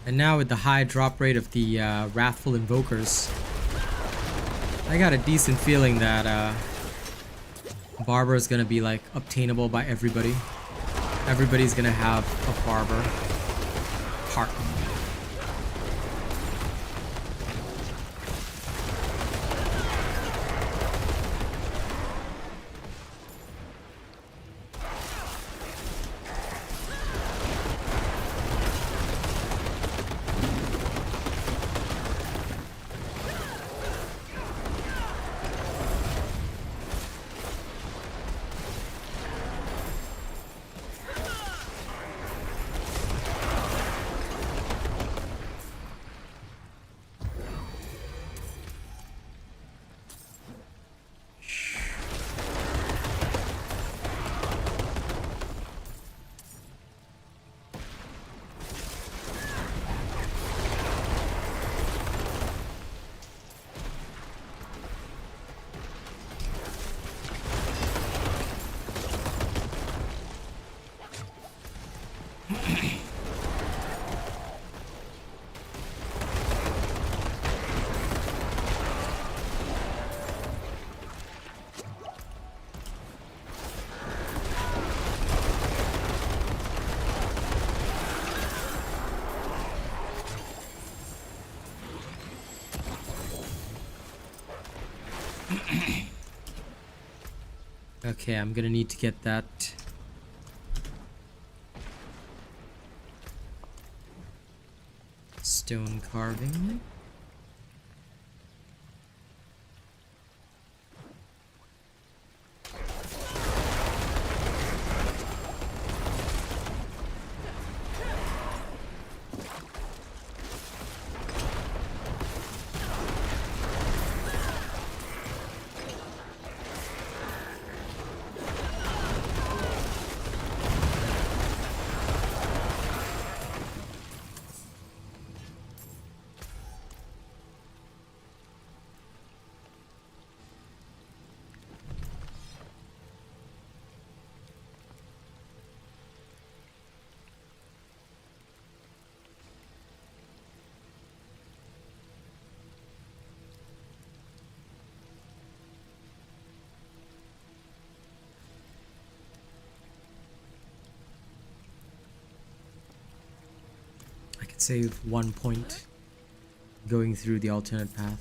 And now with the high drop rate of the Wrathful Invokers, I got a decent feeling that Barber is gonna be like obtainable by everybody. Everybody's gonna have a Barber part. Okay, I'm gonna need to get that stone carving. Save 1 point going through the alternate path.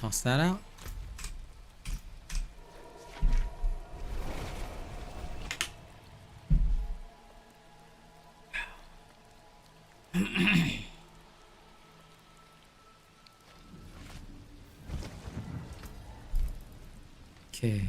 Toss that out. Okay.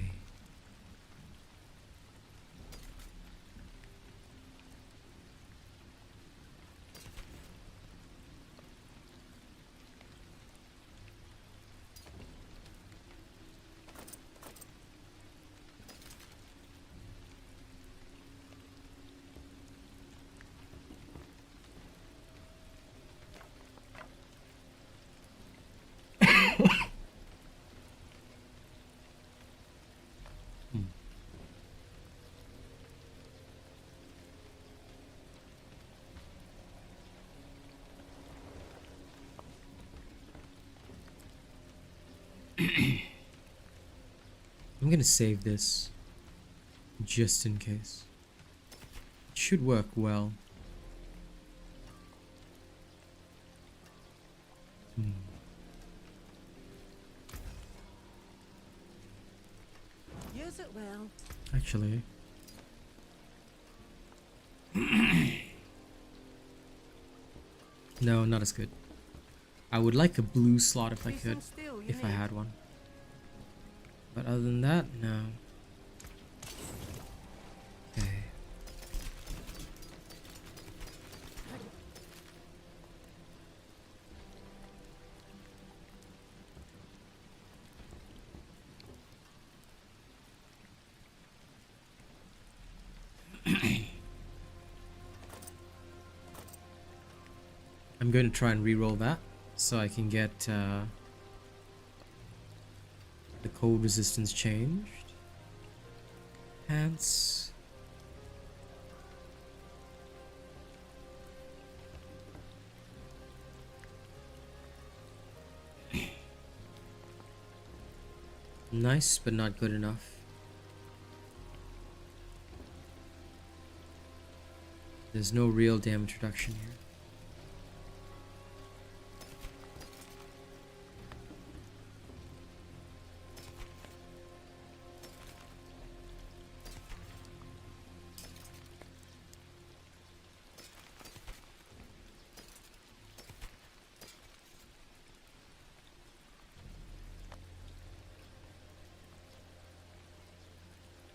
I'm gonna save this just in case. It should work well. Use it well. Actually. No, not as good. I would like a blue slot if I could, if I had one. But other than that, no. Okay. I'm going to try and re-roll that so I can get the cold resistance changed. Pants. Nice, but not good enough. There's no real damage reduction here.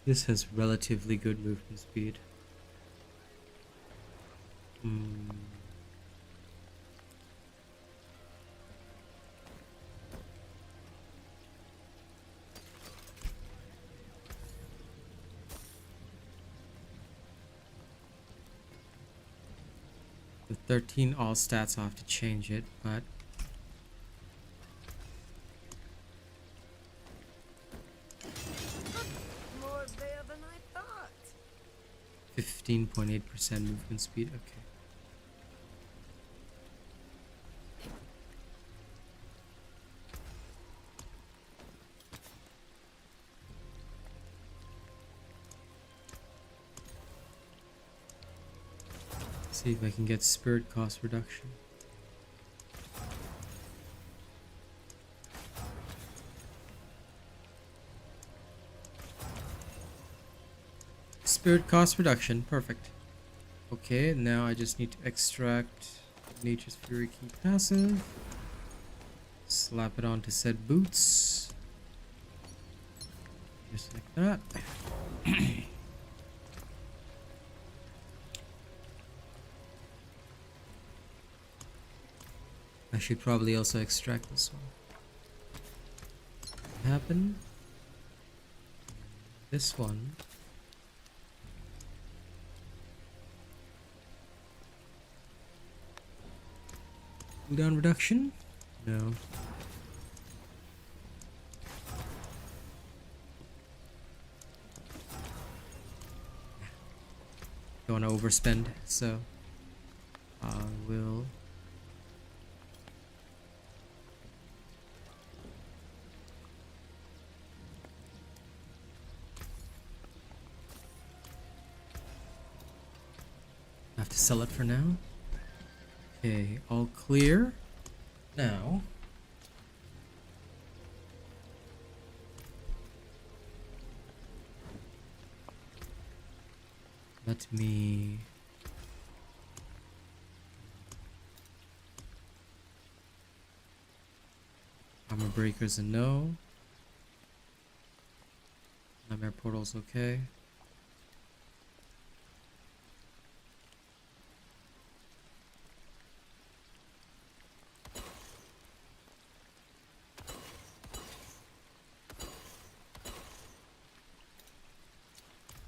This has relatively good movement speed. The 13 all stats, I'll have to change it, but More there than I thought. 15.8% movement speed. Okay. See if I can get spirit cost reduction. Spirit cost reduction, perfect. Okay, now I just need to extract Nature's Fury Key passive. Slap it onto said boots. Just like that. I should probably also extract this one. What happened? This one. Cooldown reduction? No. Don't want to overspend, so I will. Have to sell it for now. Okay, all clear. Now Let me... Armor breakers a no. Nightmare portal's okay.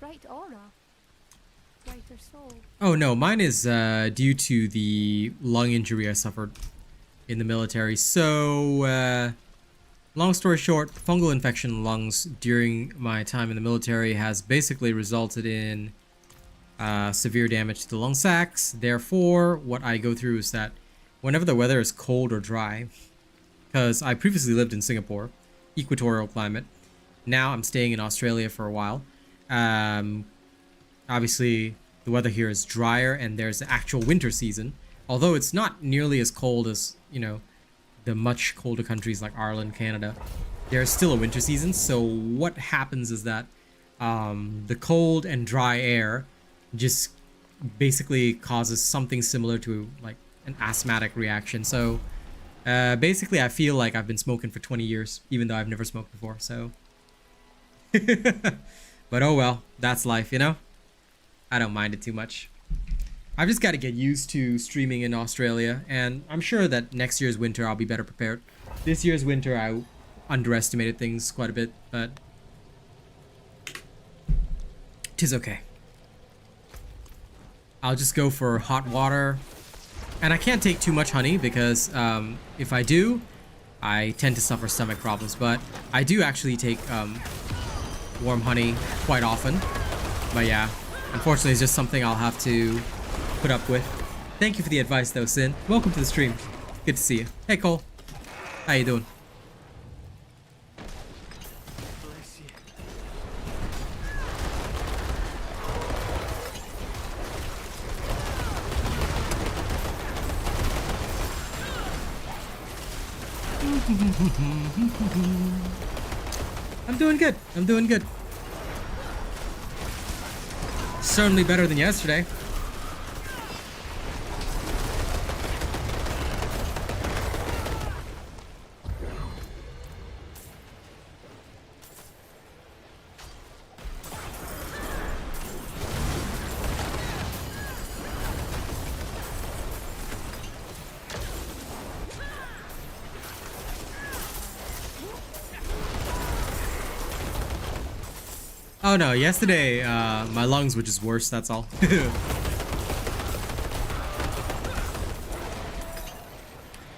Bright aura. Brighter soul. Oh no, mine is due to the lung injury I suffered in the military. So, long story short, fungal infection in the lungs during my time in the military has basically resulted in severe damage to the lung sacs. Therefore, what I go through is that whenever the weather is cold or dry, because I previously lived in Singapore, equatorial climate. Now I'm staying in Australia for a while. Obviously, the weather here is drier and there's the actual winter season. Although it's not nearly as cold as, you know, the much colder countries like Ireland, Canada. There's still a winter season. So what happens is that the cold and dry air just basically causes something similar to like an asthmatic reaction. So basically I feel like I've been smoking for 20 years, even though I've never smoked before. So, but oh well, that's life, you know? I don't mind it too much. I've just got to get used to streaming in Australia, and I'm sure that next year's winter I'll be better prepared. This year's winter I underestimated things quite a bit, but 'tis okay. I'll just go for hot water, and I can't take too much honey because if I do, I tend to suffer stomach problems, but I do actually take warm honey quite often. But yeah, unfortunately it's just something I'll have to put up with. Thank you for the advice though, Sin. Welcome to the stream. Good to see you. Hey Cole. How you doing? Bless you. I'm doing good. I'm doing good. Certainly better than yesterday. Oh no, yesterday my lungs were just worse, that's all.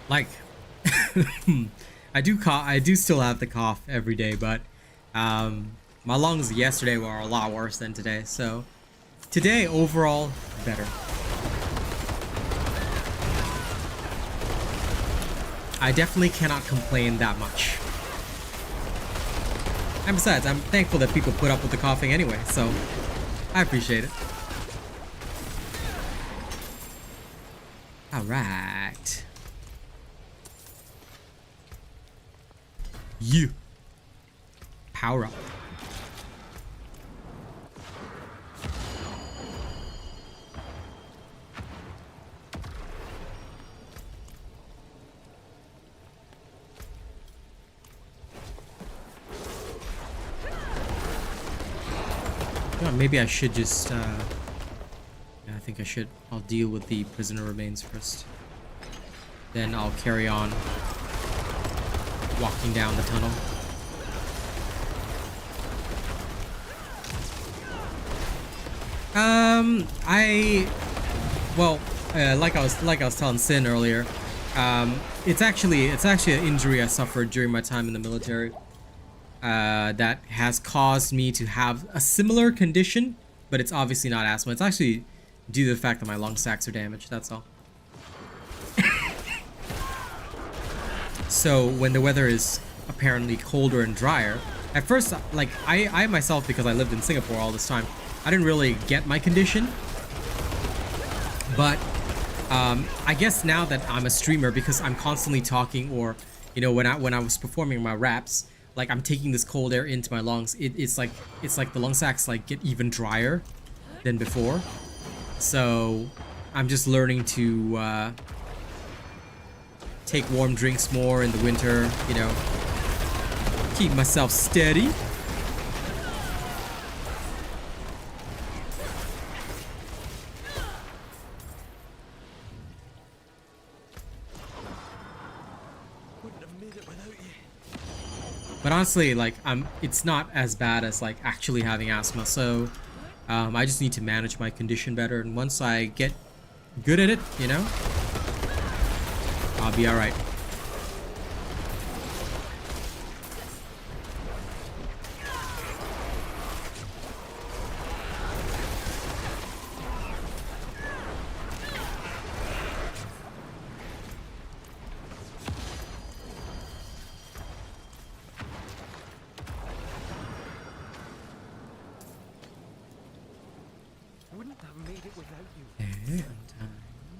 Like I do still have the cough every day, but my lungs yesterday were a lot worse than today. So today overall better. I definitely cannot complain that much. And besides, I'm thankful that people put up with the coughing anyway, so I appreciate it. Alright. You. Power up. Oh, maybe I should just, yeah, I think I should. I'll deal with the prisoner remains first. Then I'll carry on walking down the tunnel. Like I was telling Sin earlier, it's actually an injury I suffered during my time in the military. That has caused me to have a similar condition, but it's obviously not asthma. It's actually due to the fact that my lung sacs are damaged, that's all. So when the weather is apparently colder and drier, at first, like, I myself, because I lived in Singapore all this time, I didn't really get my condition. But I guess now that I'm a streamer, because I'm constantly talking, or, you know, when I was performing my raps, like I'm taking this cold air into my lungs, it's like the lung sacs like get even drier, than before. So I'm just learning to take warm drinks more in the winter, you know, keep myself steady. But honestly, like, it's not as bad as like actually having asthma, so I just need to manage my condition better, and once I get good at it, you know, I'll be all right.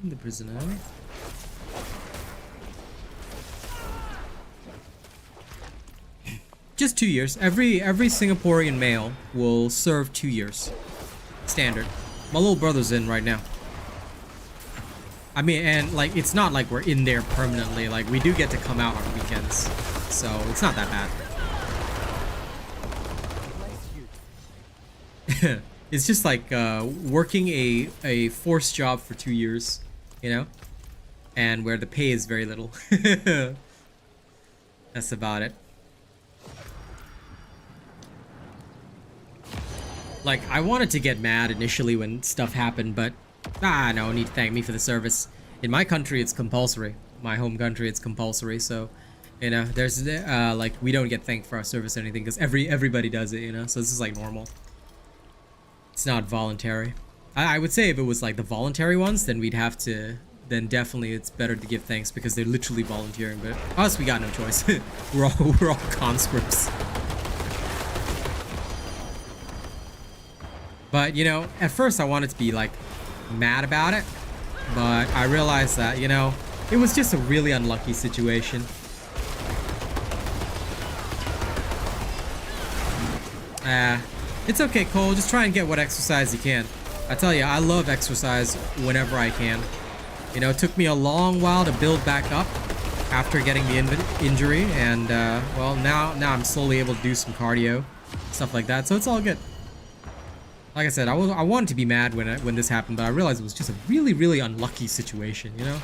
The prisoner. Just 2 years. Every Singaporean male will serve 2 years. Standard. My little brother's in right now. I mean, and like, it's not like we're in there permanently. Like, we do get to come out on weekends, so it's not that bad. It's just like working a forced job for 2 years, you know, and where the pay is very little. That's about it. Like, I wanted to get mad initially when stuff happened, but no need to thank me for the service. In my country, it's compulsory. My home country, it's compulsory. So, you know, there's like, we don't get thanked for our service or anything because everybody does it, you know. So this is like normal. It's not voluntary. I would say if it was like the voluntary ones, then we'd have to. Then definitely it's better to give thanks because they're literally volunteering. But us, we got no choice. we're all conscripts. But you know, at first I wanted to be like mad about it, but I realized that, you know, it was just a really unlucky situation. It's okay, Cole. Just try and get what exercise you can. I tell you, I love exercise whenever I can. You know, it took me a long while to build back up after getting the injury, and well, now I'm slowly able to do some cardio, stuff like that. So it's all good. Like I said, I wanted to be mad when this happened, but I realized it was just a really unlucky situation. You know,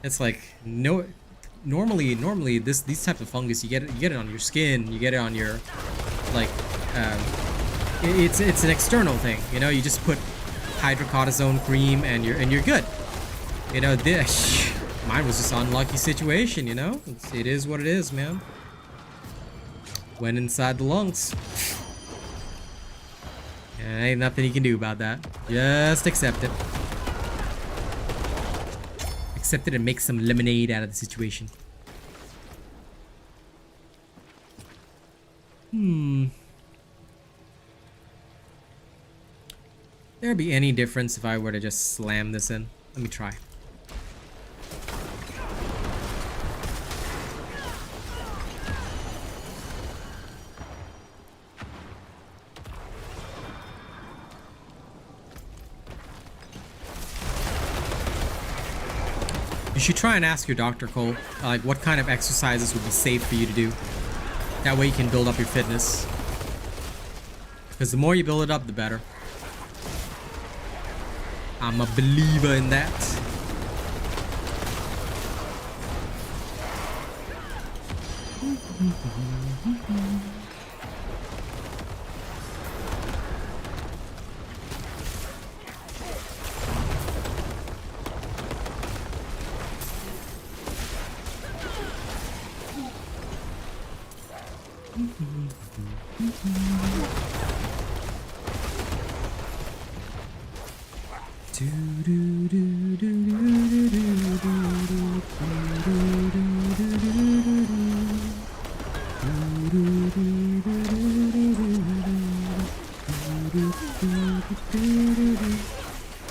it's like normally these types of fungus, you get it on your skin, you get it on your like. It's an external thing, you know. You just put hydrocortisone cream and you're good. You know, this mine was just an unlucky situation, you know. It is what it is, man. Went inside the lungs. Yeah, ain't nothing you can do about that. Just accept it. Accept it and make some lemonade out of the situation. There'd be any difference if I were to just slam this in? Let me try. You should try and ask your doctor, Cole, like what kind of exercises would be safe for you to do. That way you can build up your fitness. Because the more you build it up, the better. I'm a believer in that.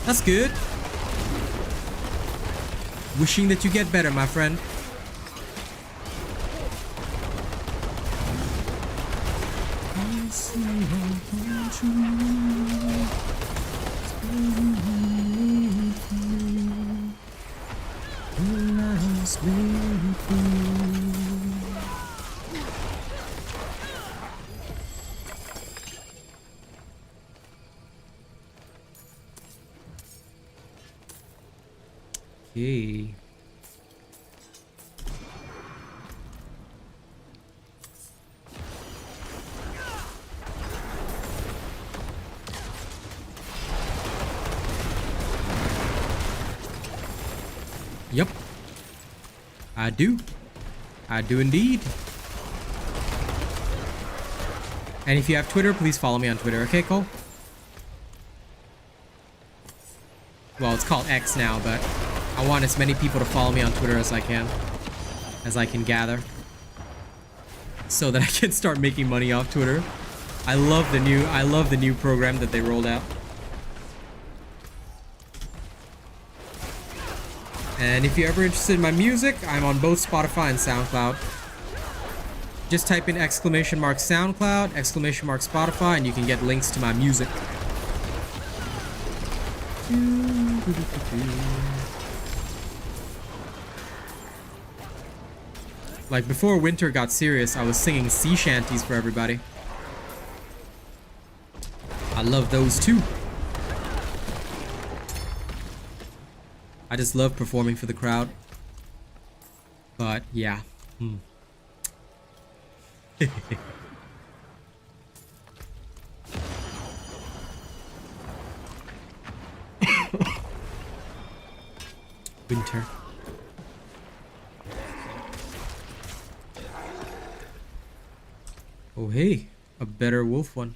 That's good. Wishing that you get better, my friend. Okay. Yep. I do. I do indeed. And if you have Twitter, please follow me on Twitter. Okay, Cole? Well, it's called X now, but I want as many people to follow me on Twitter as I can gather, so that I can start making money off Twitter. I love the new program that they rolled out. And if you're ever interested in my music, I'm on both Spotify and SoundCloud. Just type in !SoundCloud, !Spotify, and you can get links to my music. Like before winter got serious, I was singing sea shanties for everybody. I love those too. I just love performing for the crowd. But yeah. Winter. Oh hey, a better wolf one.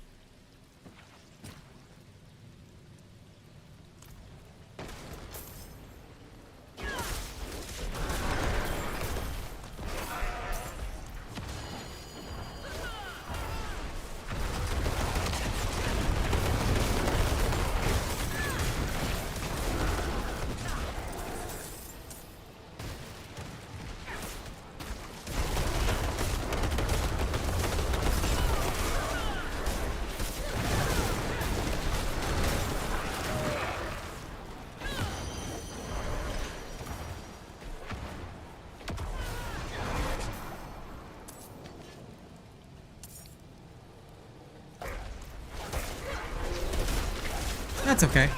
That's okay.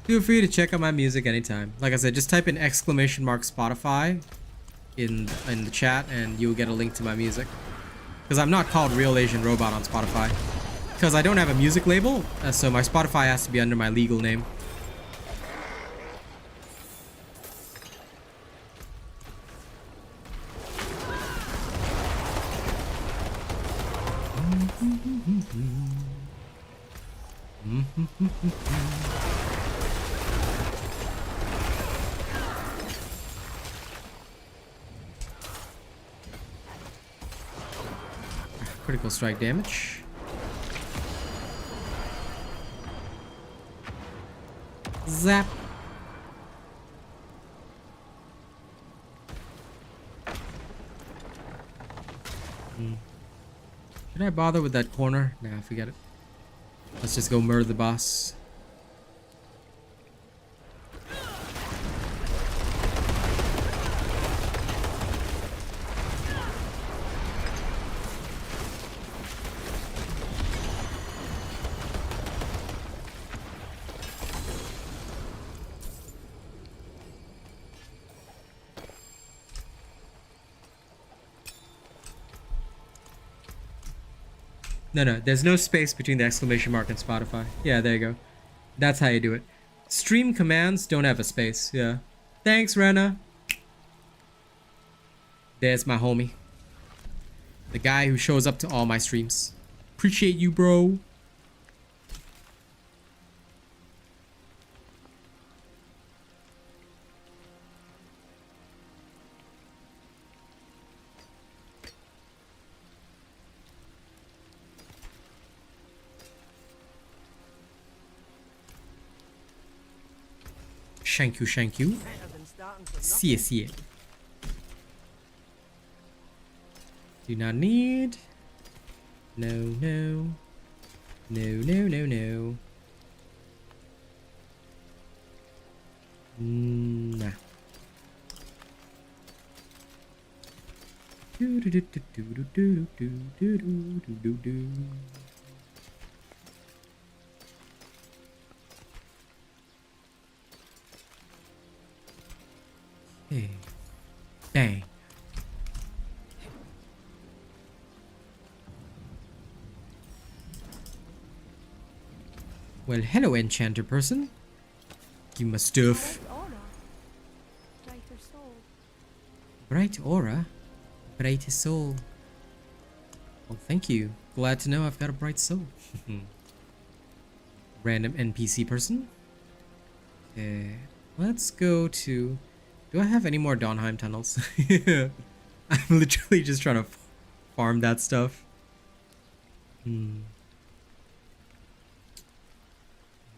Feel free to check out my music anytime. Like I said, just type in !Spotify in the chat and you'll get a link to my music. Because I'm not called Real Asian Robot on Spotify. Because I don't have a music label, so my Spotify has to be under my legal name. Critical strike damage. Zap. Should I bother with that corner? Nah, forget it. Let's just go murder the boss. No, there's no space between the exclamation mark and Spotify. Yeah, there you go. That's how you do it. Stream commands don't have a space. Yeah. Thanks, Rena. There's my homie. The guy who shows up to all my streams. Appreciate you, bro. Thank you. See it. Do not need. No. Nah. Hey. Dang. Well, hello, enchanter person. Give me my stuff. Bright aura. Brighter soul. Bright aura. Bright soul. Well, thank you. Glad to know I've got a bright soul. Random NPC person. Okay. Let's go to... Do I have any more Dawnheim tunnels? I'm literally just trying to farm that stuff.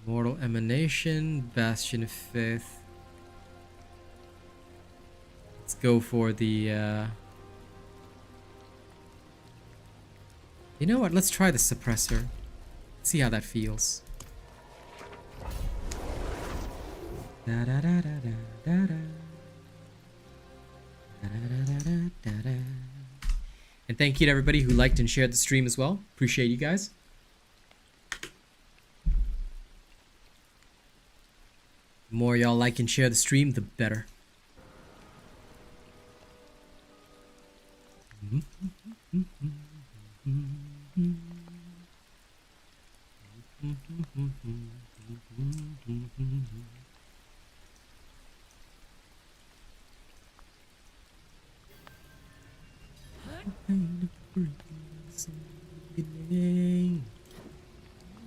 Mortal Emanation, Bastion of Faith. Let's go for the... You know what? Let's try the Suppressor. See how that feels. Da da da da da da da. And thank you to everybody who liked and shared the stream as well. Appreciate you guys. The more y'all like and share the stream, the better.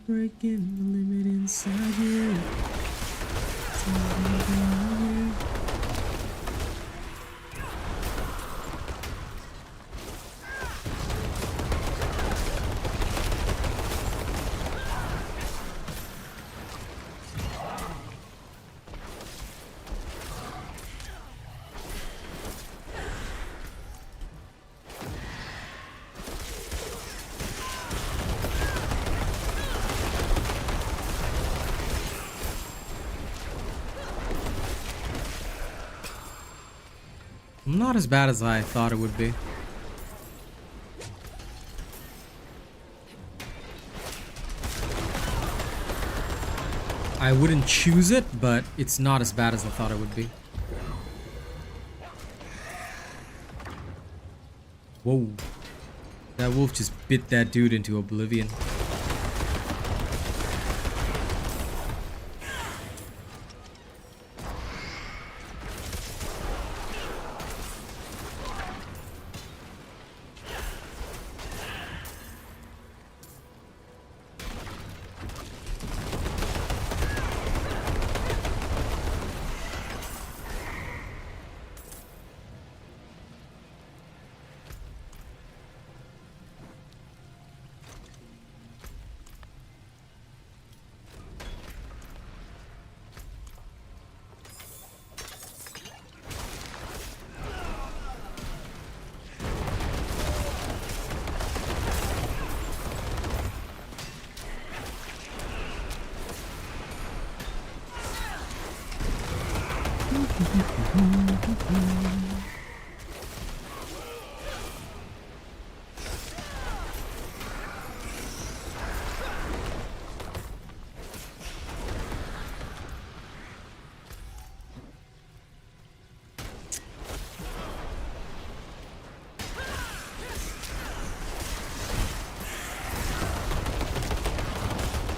Breaking the limit inside you. Not as bad as I thought it would be. I wouldn't choose it, but it's not as bad as I thought it would be. Whoa. That wolf just bit that dude into oblivion.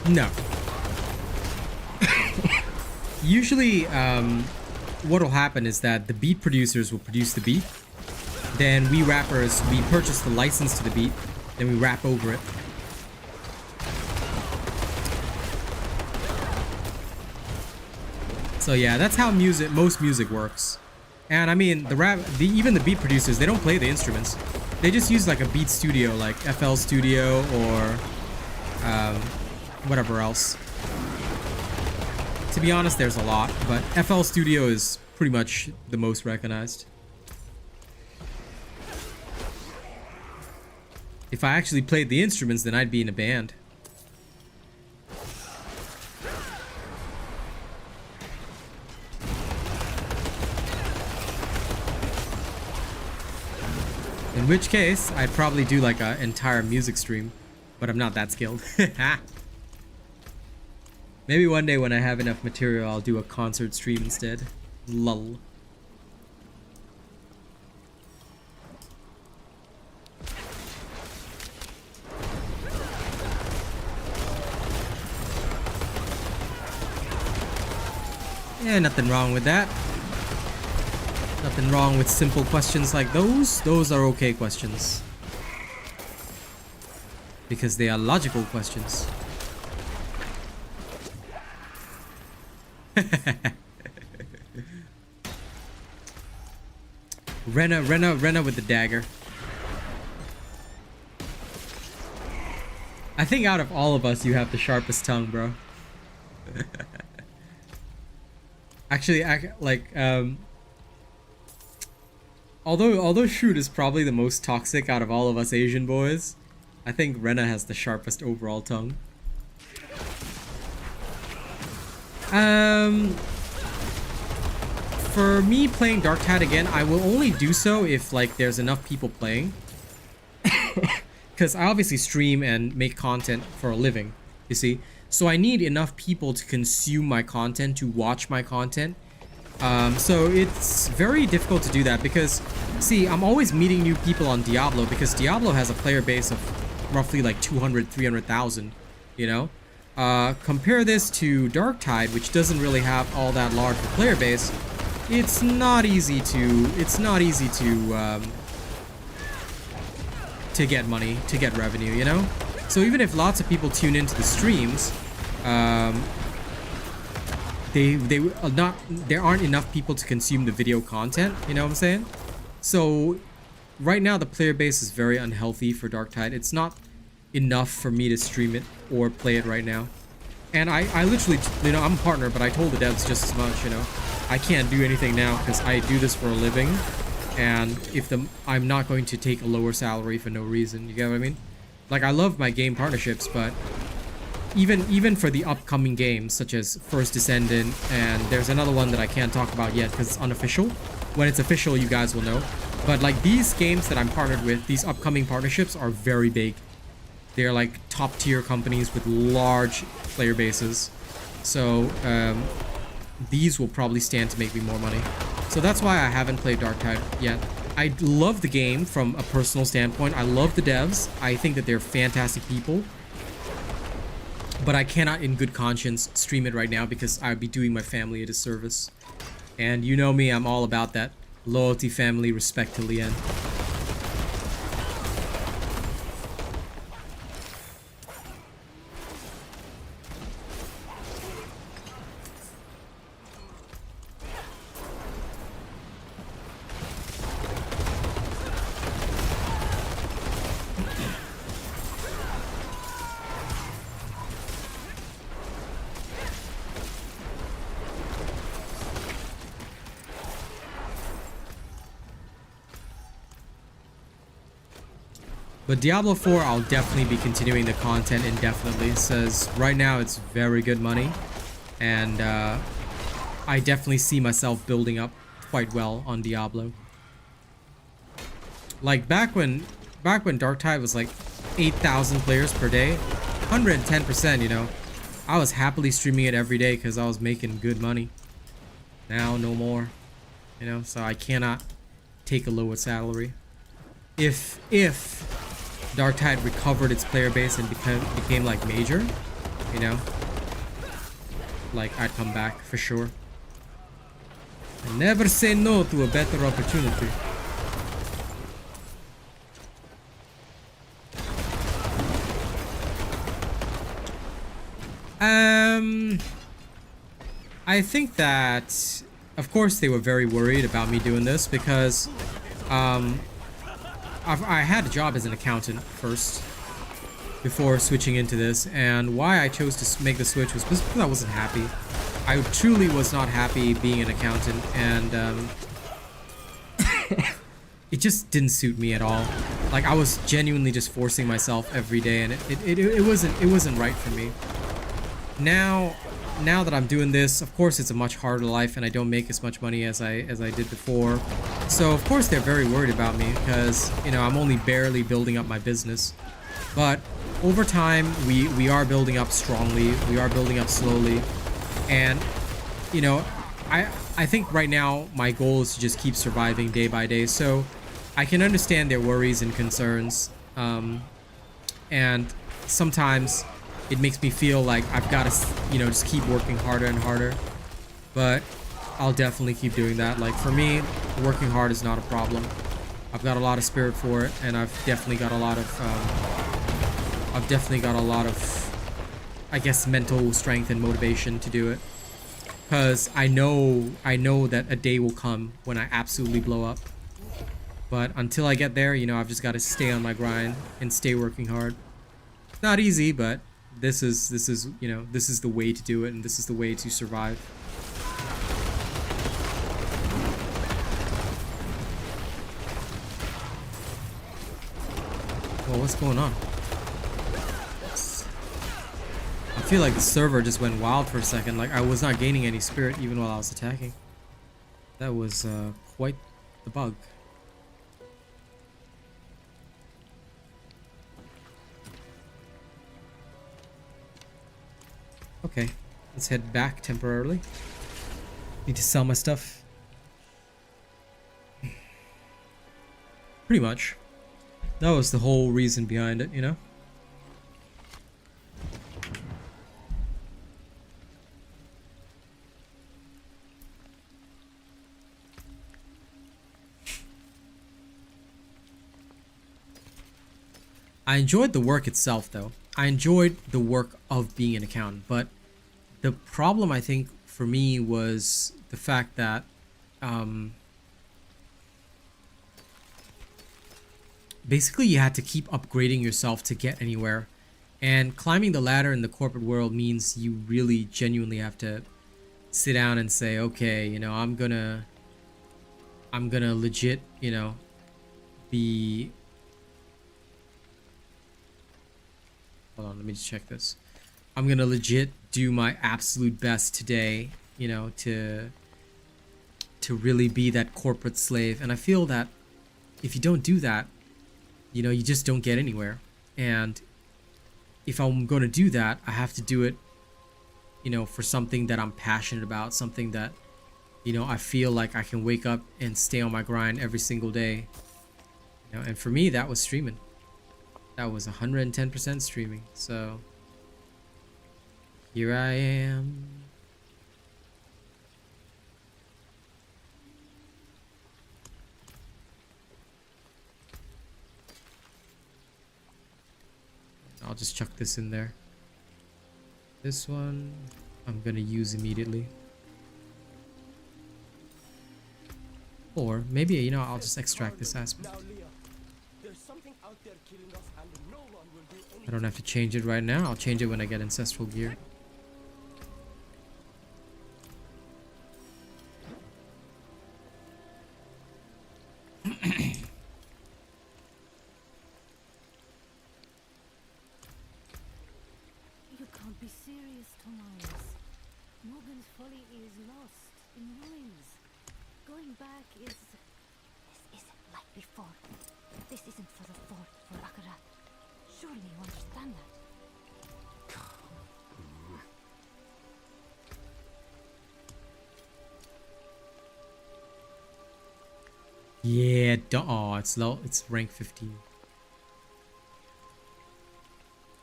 No. Usually, what will happen is that the beat producers will produce the beat. Then we rappers, we purchase the license to the beat. Then we rap over it. So yeah, that's how most music works. And I mean, even the beat producers, they don't play the instruments. They just use like a beat studio, like FL Studio or whatever else. To be honest, there's a lot, but FL Studio is pretty much the most recognized. If I actually played the instruments, then I'd be in a band. In which case, I'd probably do like an entire music stream, but I'm not that skilled. Maybe one day when I have enough material, I'll do a concert stream instead. Lull. Yeah, nothing wrong with that. Nothing wrong with simple questions like those. Those are okay questions. Because they are logical questions. Rena with the dagger. I think out of all of us, you have the sharpest tongue, bro. Actually, although Shoot is probably the most toxic out of all of us Asian boys, I think Rena has the sharpest overall tongue. For me playing Darktide again, I will only do so if like there's enough people playing. Because I obviously stream and make content for a living, you see. So I need enough people to consume my content, to watch my content. So it's very difficult to do that because, see, I'm always meeting new people on Diablo because Diablo has a player base of roughly like 200, 300,000, you know? Compare this to Darktide, which doesn't really have all that large of a player base. It's not easy to get money, to get revenue, you know? So even if lots of people tune into the streams, there aren't enough people to consume the video content, you know what I'm saying? So right now the player base is very unhealthy for Darktide. It's not enough for me to stream it or play it right now. And I literally, you know, I'm a partner, but I told the devs just as much, you know. I can't do anything now because I do this for a living, and I'm not going to take a lower salary for no reason, you get what I mean? Like, I love my game partnerships, but even for the upcoming games, such as First Descendant, and there's another one that I can't talk about yet because it's unofficial. When it's official, you guys will know. But like these games that I'm partnered with, these upcoming partnerships are very big. They're like top tier companies with large player bases. So these will probably stand to make me more money. So that's why I haven't played Darktide yet. I love the game from a personal standpoint. I love the devs. I think that they're fantastic people. But I cannot in good conscience stream it right now because I would be doing my family a disservice. And you know me, I'm all about that. Loyalty, family, respect till the end. But Diablo 4, I'll definitely be continuing the content indefinitely. It says right now it's very good money, and I definitely see myself building up quite well on Diablo. Like back when Darktide was like 8,000 players per day, 110%, you know. I was happily streaming it every day because I was making good money. Now no more, you know. So I cannot take a lower salary. If Darktide recovered its player base and became like major, you know, like I'd come back for sure. I never say no to a better opportunity. I think that, of course, they were very worried about me doing this because, I had a job as an accountant first before switching into this, and why I chose to make the switch was because I wasn't happy. I truly was not happy being an accountant, and it just didn't suit me at all. Like, I was genuinely just forcing myself every day, and it wasn't right for me. Now now that I'm doing this, of course it's a much harder life and I don't make as much money as I did before. So of course they're very worried about me because, you know, I'm only barely building up my business. But over time, we are building up strongly. We are building up slowly. And, you know, I think right now my goal is to just keep surviving day by day. So I can understand their worries and concerns. And sometimes it makes me feel like I've got to, you know, just keep working harder and harder. But I'll definitely keep doing that. Like for me, working hard is not a problem. I've got a lot of spirit for it, and I've definitely got a lot of, I guess, mental strength and motivation to do it. Because I know that a day will come when I absolutely blow up. But until I get there, you know, I've just got to stay on my grind and stay working hard. It's not easy, but this is, you know, this is the way to do it, and this is the way to survive. Well, what's going on? I feel like the server just went wild for a second. Like I was not gaining any spirit even while I was attacking. That was quite the bug. Okay, let's head back temporarily. Need to sell my stuff. Pretty much. That was the whole reason behind it, you know? I enjoyed the work itself, though. I enjoyed the work of being an accountant, but the problem, I think, for me was the fact that basically you had to keep upgrading yourself to get anywhere. And climbing the ladder in the corporate world means you really genuinely have to sit down and say, okay, you know, I'm gonna legit, you know, be... Hold on, let me just check this. I'm gonna legit do my absolute best today, you know, to really be that corporate slave. And I feel that if you don't do that, you know, you just don't get anywhere. And if I'm gonna do that, I have to do it, you know, for something that I'm passionate about, something that, you know, I feel like I can wake up and stay on my grind every single day. You know, and for me, that was streaming. That was 110% streaming. So here I am. I'll just chuck this in there. This one I'm gonna use immediately. Or maybe, you know, I'll just extract this aspect. I don't have to change it right now. I'll change it when I get ancestral gear. You can't be serious, Tomias. Morgan's folly is lost in ruins. Going back is... This isn't like before. This isn't for the fort, for Akarat. Surely you understand that. Yeah, oh, it's low. It's rank 15.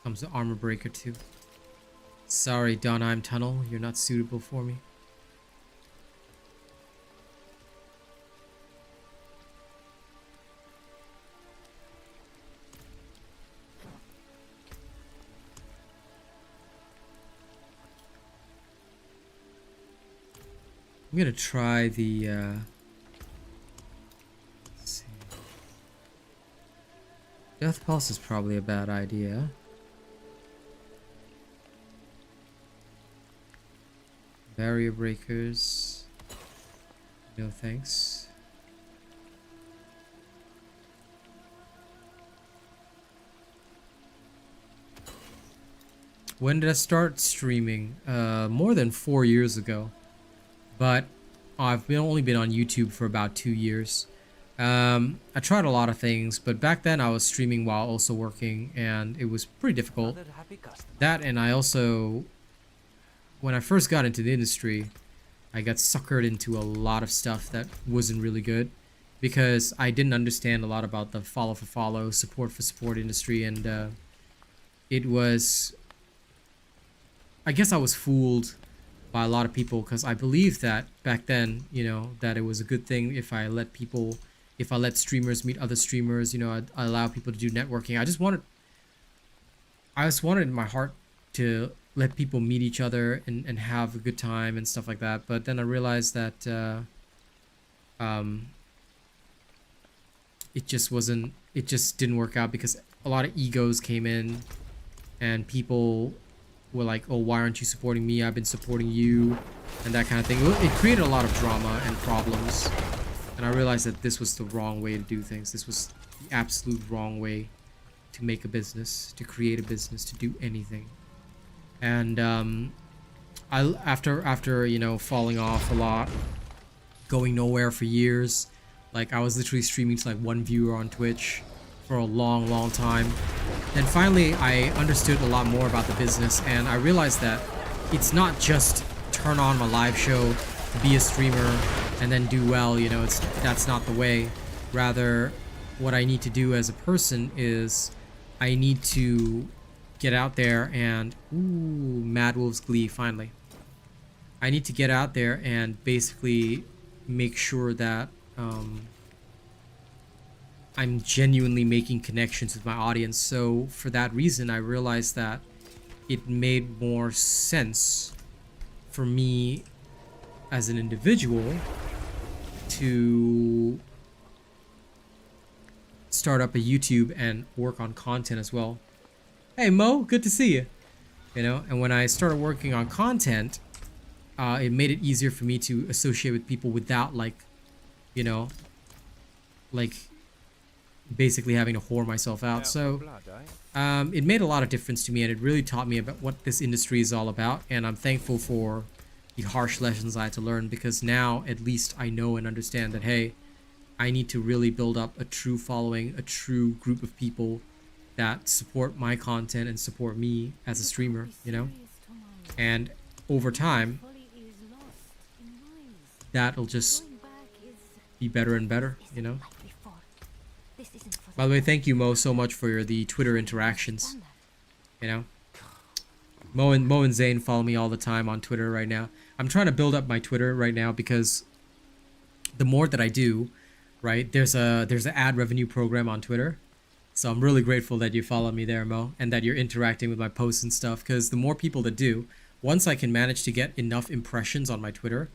Comes the armor breaker too. Sorry, Donheim Tunnel, you're not suitable for me. I'm gonna try the let's see. Death Pulse is probably a bad idea. Barrier breakers. No thanks. When did I start streaming? More than 4 years ago. But only been on YouTube for about 2 years. I tried a lot of things, but back then I was streaming while also working, and it was pretty difficult. That, and I also, when I first got into the industry, I got suckered into a lot of stuff that wasn't really good because I didn't understand a lot about the follow for follow, support for support industry, and it was, I guess I was fooled by a lot of people because I believed that back then, you know, that it was a good thing if I let streamers meet other streamers, you know, I allow people to do networking. I just wanted in my heart to let people meet each other and have a good time and stuff like that. But then I realized that it just didn't work out because a lot of egos came in and people were like, oh, why aren't you supporting me? I've been supporting you, and that kind of thing. It created a lot of drama and problems, and I realized that this was the wrong way to do things. This was the absolute wrong way to make a business, to create a business, to do anything. And after you know, falling off a lot, going nowhere for years, like I was literally streaming to like 1 viewer on Twitch for a long time. Then finally I understood a lot more about the business, and I realized that it's not just turn on my live show to be a streamer and then do well, you know, that's not the way. Rather, what I need to do as a person is I need to get out there and Mad Wolf's Glee, finally. I need to get out there and basically make sure that I'm genuinely making connections with my audience. So for that reason, I realized that it made more sense for me as an individual to start up a YouTube and work on content as well. Hey Mo, good to see you. You know, and when I started working on content, it made it easier for me to associate with people without, like, you know, like basically having to whore myself out. So it made a lot of difference to me, and it really taught me about what this industry is all about, and I'm thankful for the harsh lessons I had to learn, because now at least I know and understand that, hey, I need to really build up a true following, a true group of people that support my content and support me as a streamer, you know. And over time, that'll just be better and better, you know. By the way, thank you, Mo, so much for the Twitter interactions. You know, Mo and Zane follow me all the time on Twitter right now. I'm trying to build up my Twitter right now because the more that I do, right, there's an ad revenue program on Twitter. So I'm really grateful that you follow me there, Mo, and that you're interacting with my posts and stuff, because the more people that do, once I can manage to get enough impressions on my Twitter,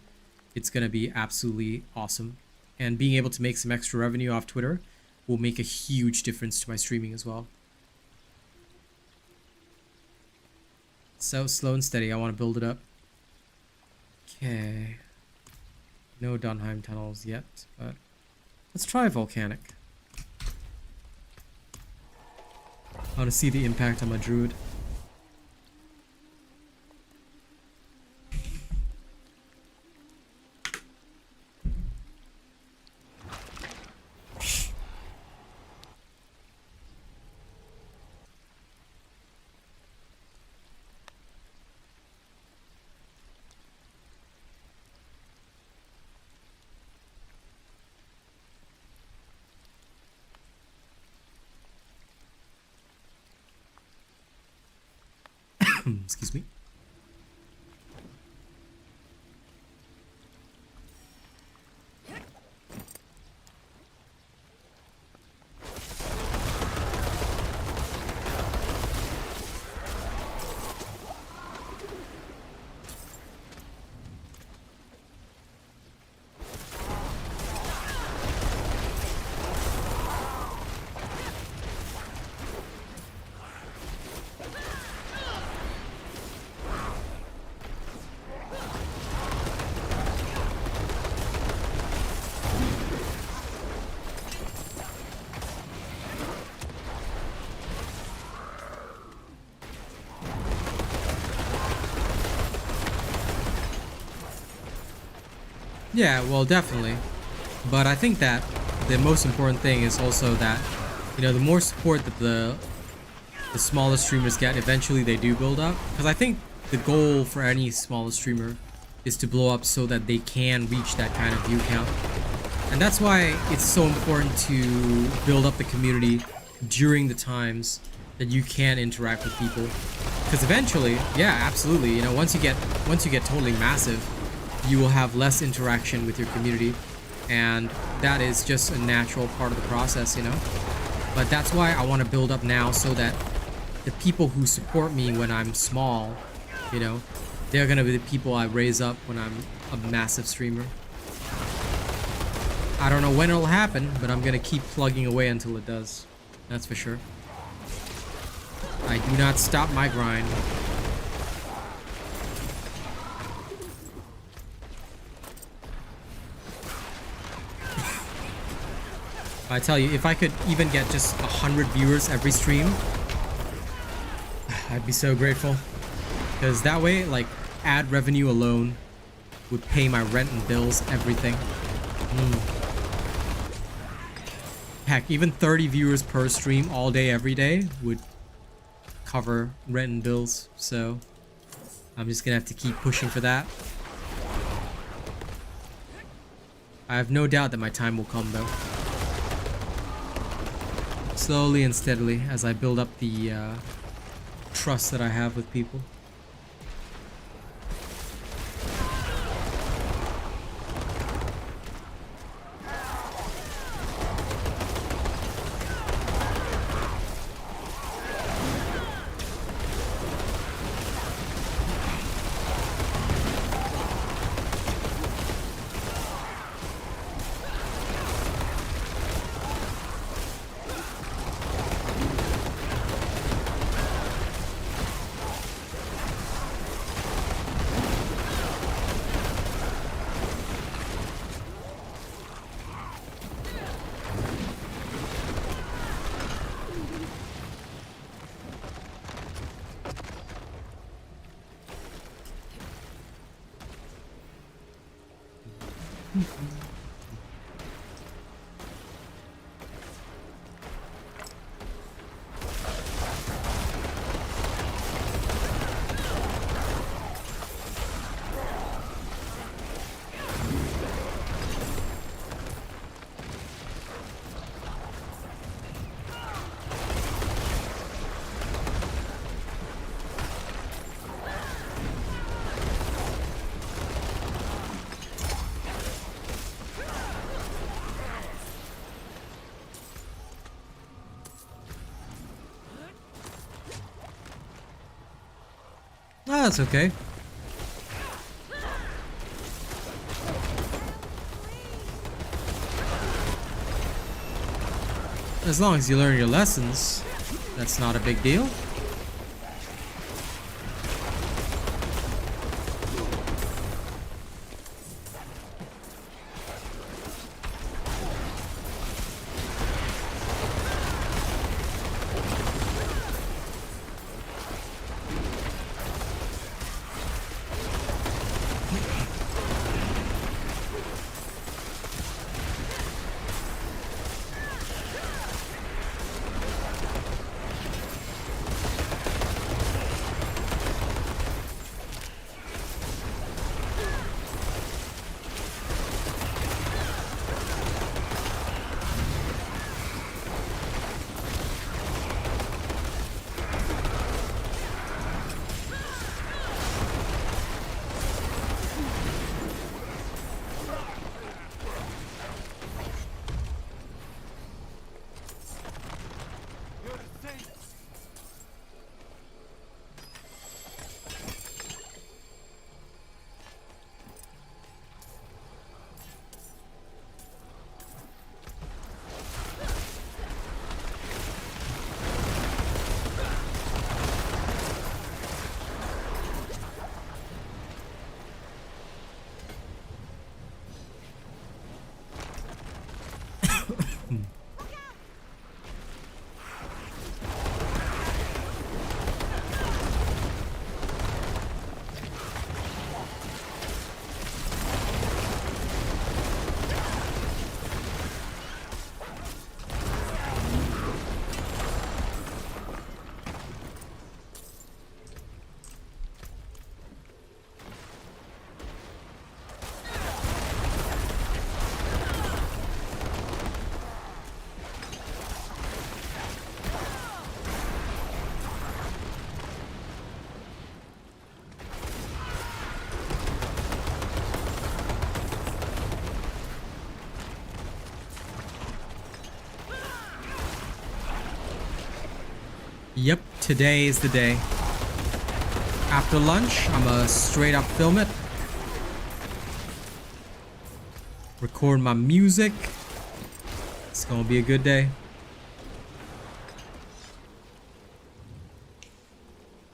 it's going to be absolutely awesome. And being able to make some extra revenue off Twitter will make a huge difference to my streaming as well. So slow and steady, I want to build it up. Okay. No Dunheim tunnels yet, but let's try volcanic. I want to see the impact on my druid. Excuse me. Yeah, well, definitely. But I think that the most important thing is also that, you know, the more support that the smaller streamers get, eventually they do build up. Because I think the goal for any smaller streamer is to blow up so that they can reach that kind of view count. And that's why it's so important to build up the community during the times that you can interact with people. Because eventually, yeah, absolutely, you know, once you get totally massive, you will have less interaction with your community, and that is just a natural part of the process, you know. But that's why I want to build up now, so that the people who support me when I'm small, you know, they're gonna be the people I raise up when I'm a massive streamer. I don't know when it'll happen, but I'm gonna keep plugging away until it does. That's for sure. I do not stop my grind. I tell you, if I could even get just 100 viewers every stream, I'd be so grateful. Because that way, like, ad revenue alone would pay my rent and bills, everything. Heck, even 30 viewers per stream all day, every day would cover rent and bills. So I'm just gonna have to keep pushing for that. I have no doubt that my time will come, though. Slowly and steadily, as I build up the trust that I have with people. Oh, that's okay. As long as you learn your lessons, that's not a big deal. Yep, today is the day. After lunch, I'ma straight up film it. Record my music. It's gonna be a good day.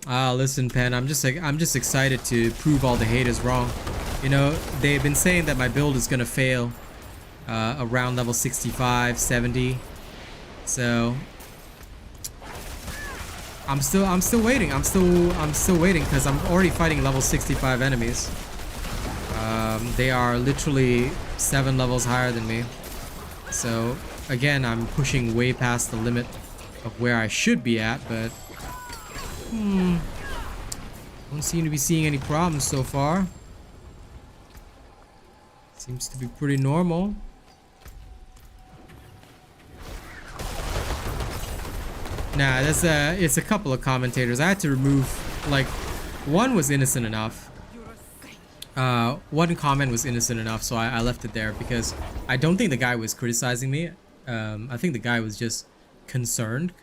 Listen, Pen, I'm just excited to prove all the haters wrong. You know, they've been saying that my build is gonna fail around level 65, 70. So I'm still waiting. I'm still waiting because I'm already fighting level 65 enemies. They are literally 7 levels higher than me. So again, I'm pushing way past the limit of where I should be at, but don't seem to be seeing any problems so far. Seems to be pretty normal. Nah, it's a couple of commentators. I had to remove, like, one was innocent enough. One comment was innocent enough, so I left it there because I don't think the guy was criticizing me. I think the guy was just concerned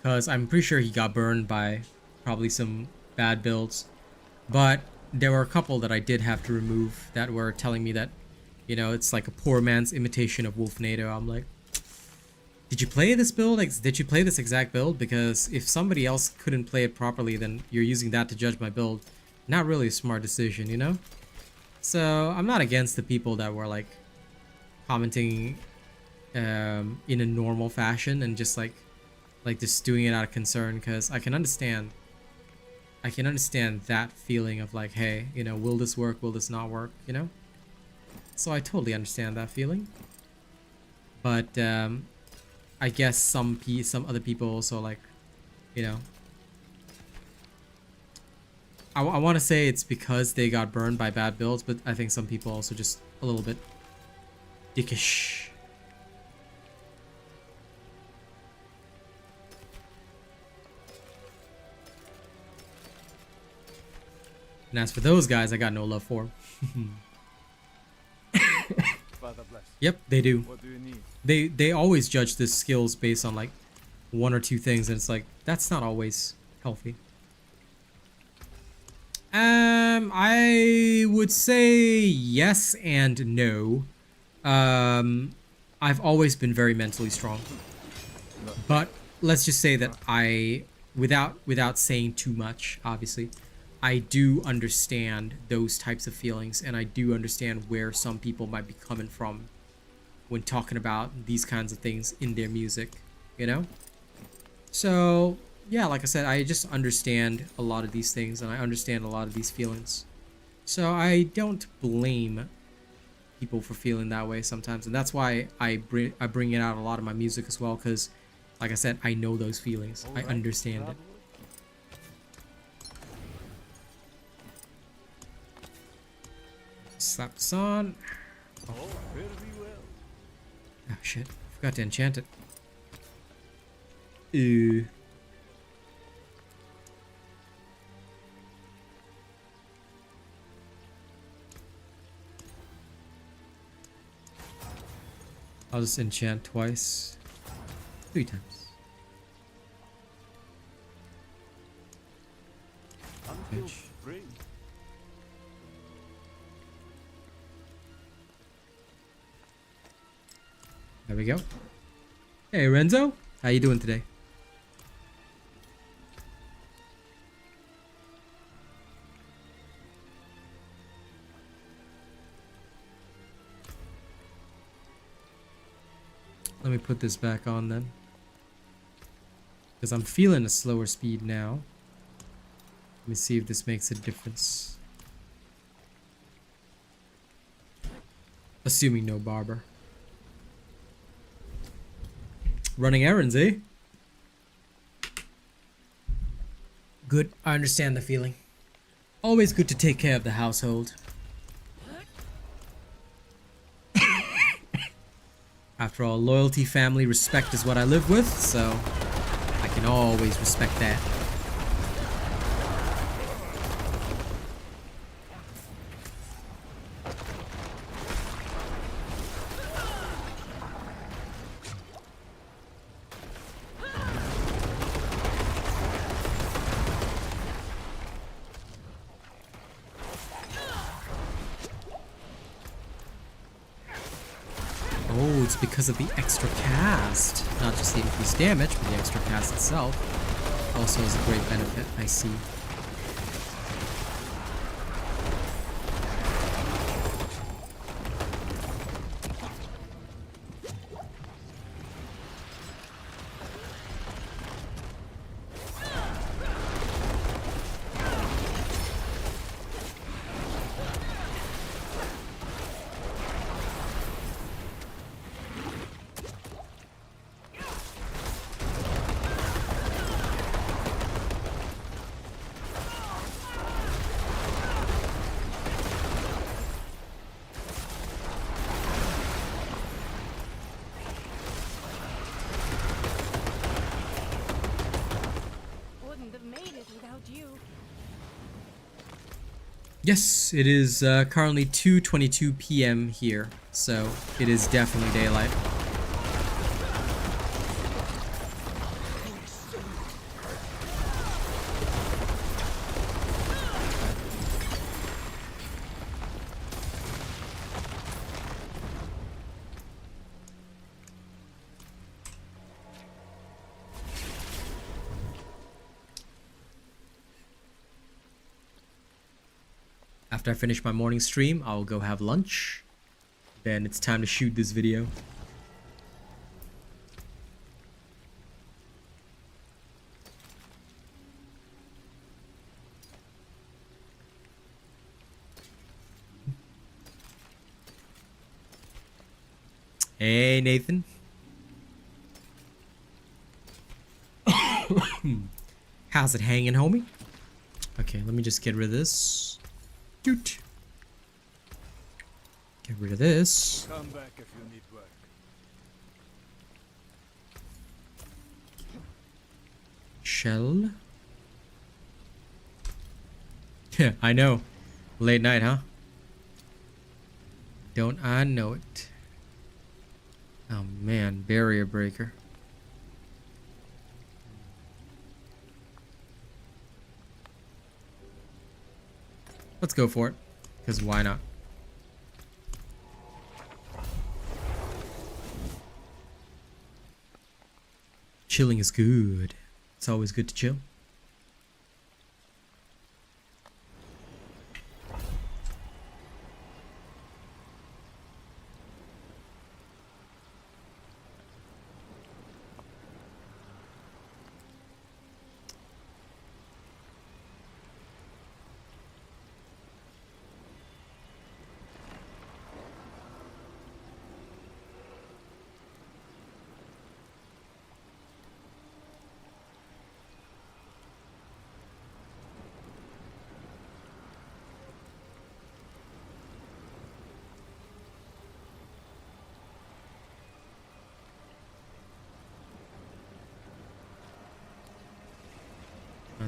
because I'm pretty sure he got burned by probably some bad builds. But there were a couple that I did have to remove that were telling me that, you know, it's like a poor man's imitation of Wolf NATO. I'm like, did you play this build? Did you play this exact build? Because if somebody else couldn't play it properly, then you're using that to judge my build. Not really a smart decision, you know? So I'm not against the people that were like commenting in a normal fashion and just like just doing it out of concern, because I can understand that feeling of like, hey, you know, will this work? Will this not work? You know? So I totally understand that feeling. But I guess some other people also, like, you know, I want to say it's because they got burned by bad builds, but I think some people also just a little bit dickish. And as for those guys, I got no love for. Father bless. Yep, they do. What do you need? They always judge the skills based on like one or two things, and it's like that's not always healthy. I would say yes and no. I've always been very mentally strong, but let's just say that without saying too much, obviously, I do understand those types of feelings, and I do understand where some people might be coming from when talking about these kinds of things in their music, you know? So yeah, like I said, I just understand a lot of these things, and I understand a lot of these feelings. So I don't blame people for feeling that way sometimes, and that's why I bring it out a lot of my music as well, because like I said, I know those feelings. I understand it. Slap this on. Oh, very well. Oh shit, forgot to enchant it. Ew. I'll just enchant twice. 3 times. Until Bitch. spring. There we go. Hey Renzo, how you doing today? Let me put this back on then, because I'm feeling a slower speed now. Let me see if this makes a difference. Assuming no barber. Running errands, eh? Good, I understand the feeling. Always good to take care of the household. After all, loyalty, family, respect is what I live with, so I can always respect that. it's because of the extra cast. Not just the increased damage, but the extra cast itself also has a great benefit, I see. Wouldn't have made it without you. Yes, it is currently 2:22 p.m. here, so it is definitely daylight. After I finish my morning stream, I'll go have lunch. Then it's time to shoot this video. Hey, Nathan. How's it hanging, homie? Okay, let me just get rid of this. Doot. Get rid of this. Come back if you need work. Shell. Yeah, I know. Late night, huh? Don't I know it? Oh man, barrier breaker. Let's go for it, because why not? Chilling is good. It's always good to chill.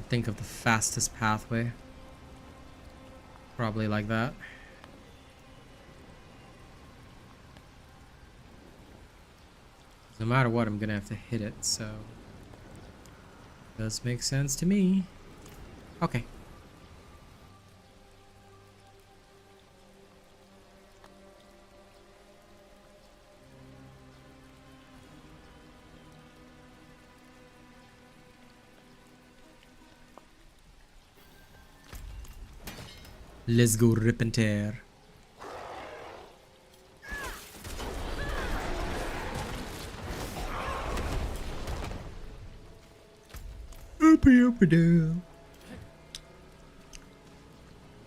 Think of the fastest pathway. Probably like that. No matter what, I'm gonna have to hit it, so does make sense to me. Okay. Let's go rip and tear.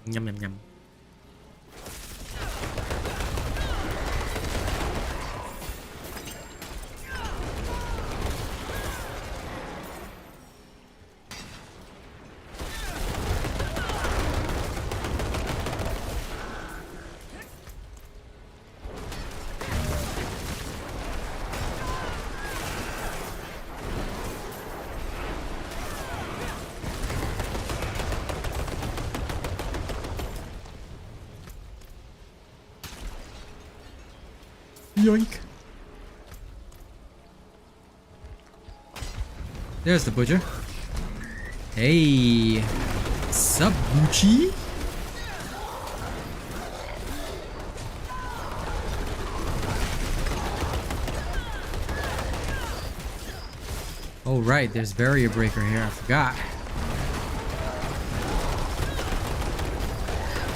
Yum yum yum. Yoink. There's the butcher. Hey. Sup, Gucci? Oh right, there's barrier breaker here. I forgot.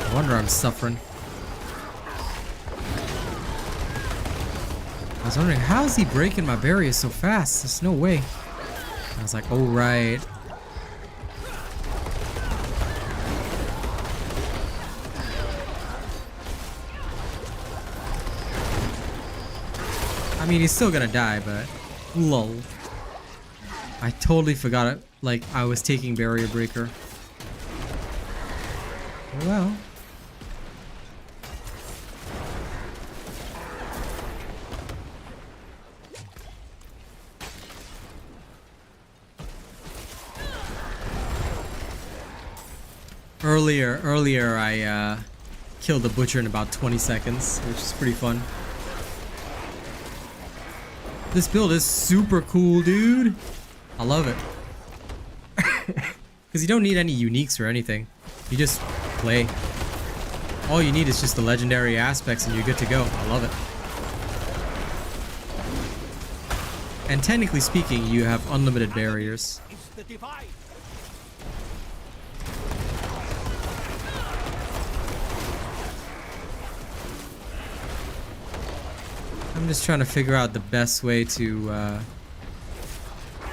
No wonder I'm suffering. I was wondering, how is he breaking my barriers so fast? There's no way. I was like, oh right. I mean, he's still gonna die, but lol. I totally forgot it. Like, I was taking barrier breaker. Well. Earlier I killed the butcher in about 20 seconds, which is pretty fun. This build is super cool, dude. I love it. Because you don't need any uniques or anything. You just play. All you need is just the legendary aspects and you're good to go. I love it. And technically speaking, you have unlimited barriers. It's the divide. I'm just trying to figure out the best way to,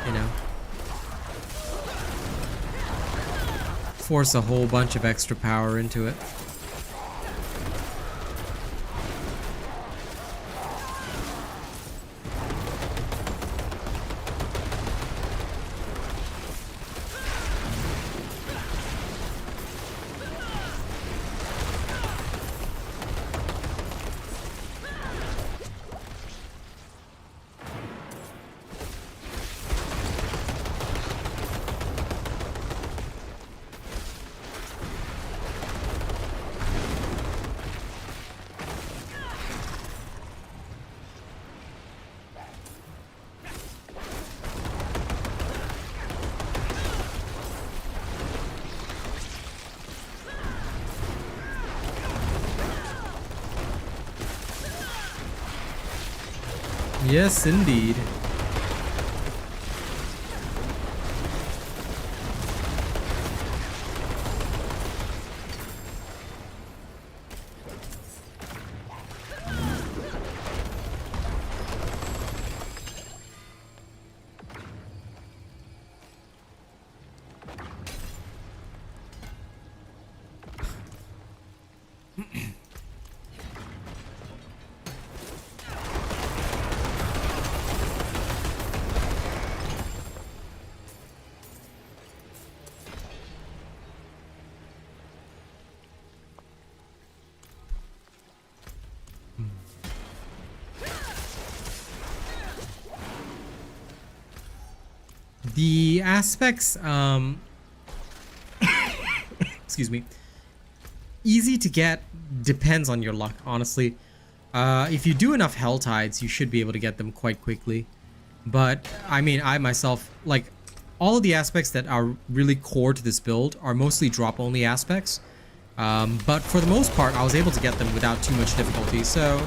you know, force a whole bunch of extra power into it. Yes, indeed. The aspects, excuse me, easy to get, depends on your luck, honestly. If you do enough Hell Tides, you should be able to get them quite quickly. But, I mean, I myself, like, all of the aspects that are really core to this build are mostly drop-only aspects. But for the most part, I was able to get them without too much difficulty, so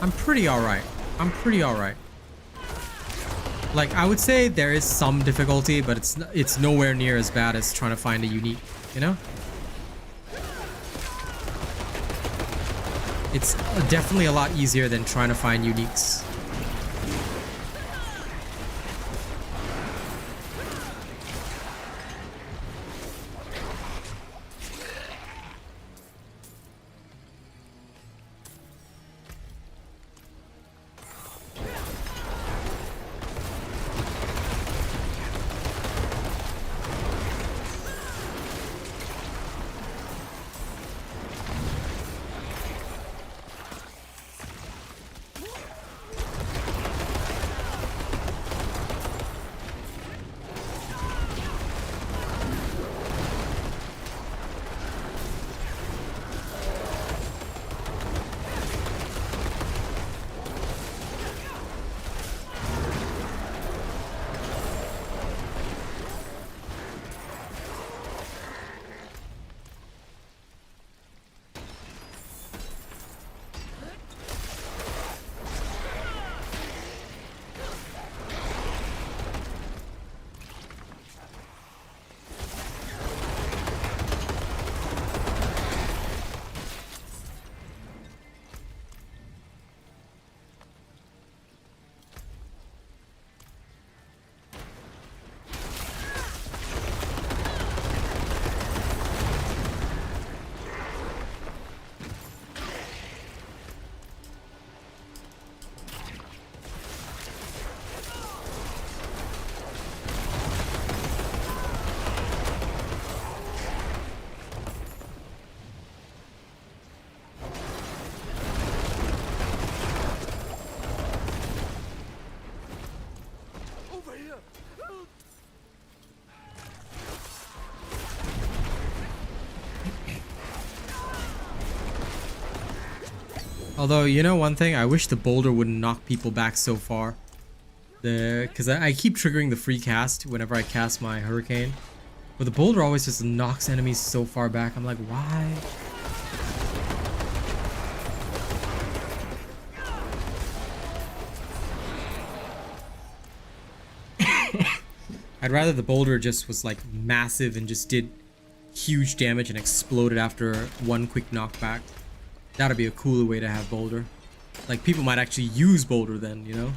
I'm pretty alright. I'm pretty alright. Like, I would say there is some difficulty, but it's nowhere near as bad as trying to find a unique, you know? It's definitely a lot easier than trying to find uniques. Although, you know one thing, I wish the boulder wouldn't knock people back so far. Because I keep triggering the free cast whenever I cast my hurricane. But the boulder always just knocks enemies so far back. I'm like, why? I'd rather the boulder just was like massive and just did huge damage and exploded after one quick knockback. That'd be a cooler way to have boulder. Like people might actually use boulder then, you know?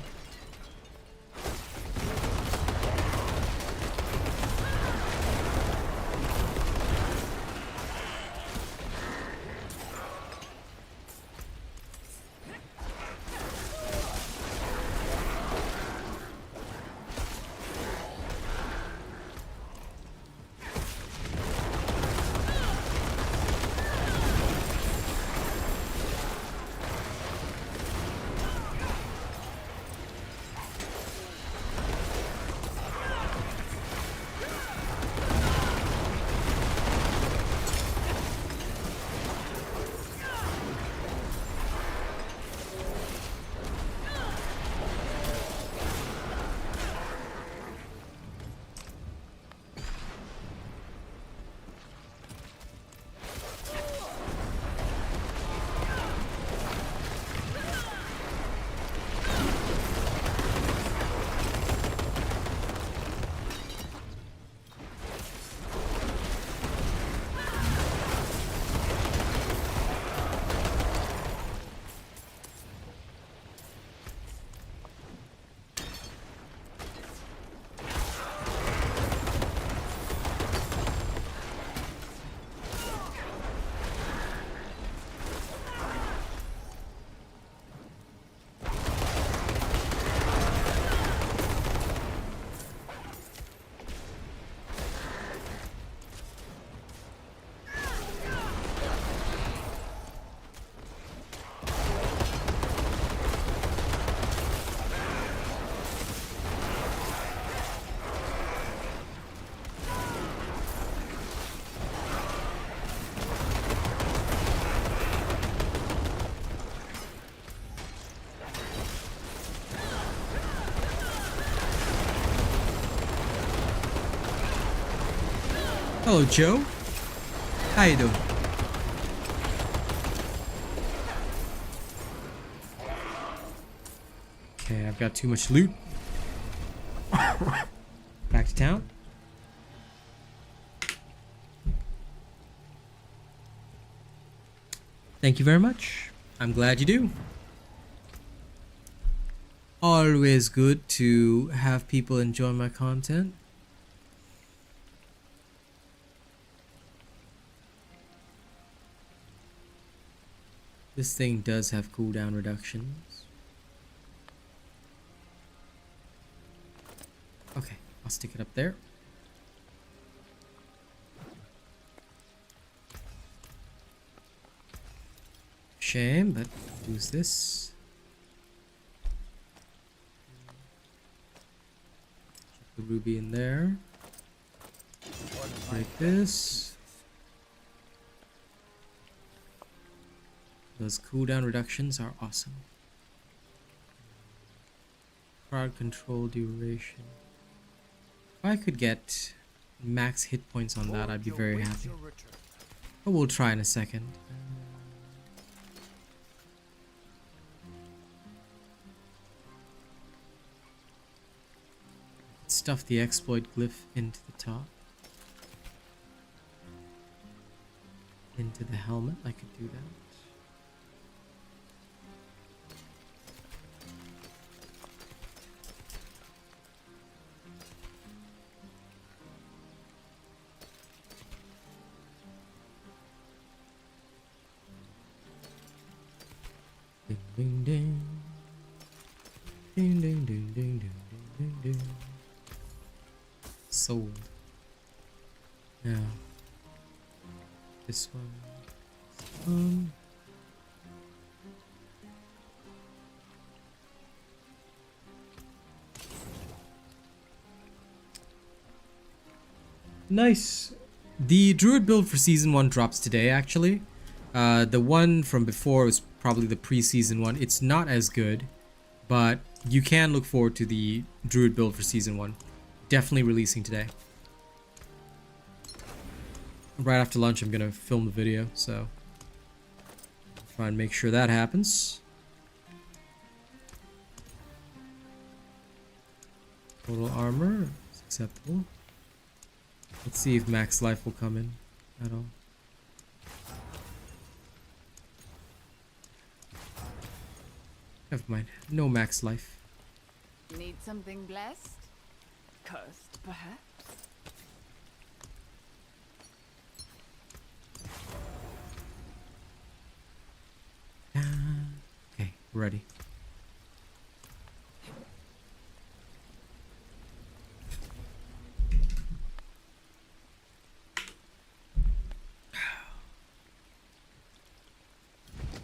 Hello, Joe. How you doing? Okay, I've got too much loot. Back to town. Thank you very much. I'm glad you do. Always good to have people enjoy my content. This thing does have cooldown reductions. Okay, I'll stick it up there. Shame, but use this. Chuck the ruby in there. Like this. Those cooldown reductions are awesome. Crowd control duration. If I could get max hit points on that, I'd be very happy. But we'll try in a second. Stuff the exploit glyph into the top. Into the helmet, I could do that. Ding ding ding ding ding ding ding ding ding. Sold. Now this one. Nice. The druid build for season 1 drops today actually. The one from before was probably the preseason one. It's not as good, but you can look forward to the Druid build for season 1. Definitely releasing today. Right after lunch, I'm gonna film the video, so try and make sure that happens. Total armor is acceptable. Let's see if max life will come in at all. Never mind, no max life. Need something blessed? Cursed, perhaps? Okay, ready.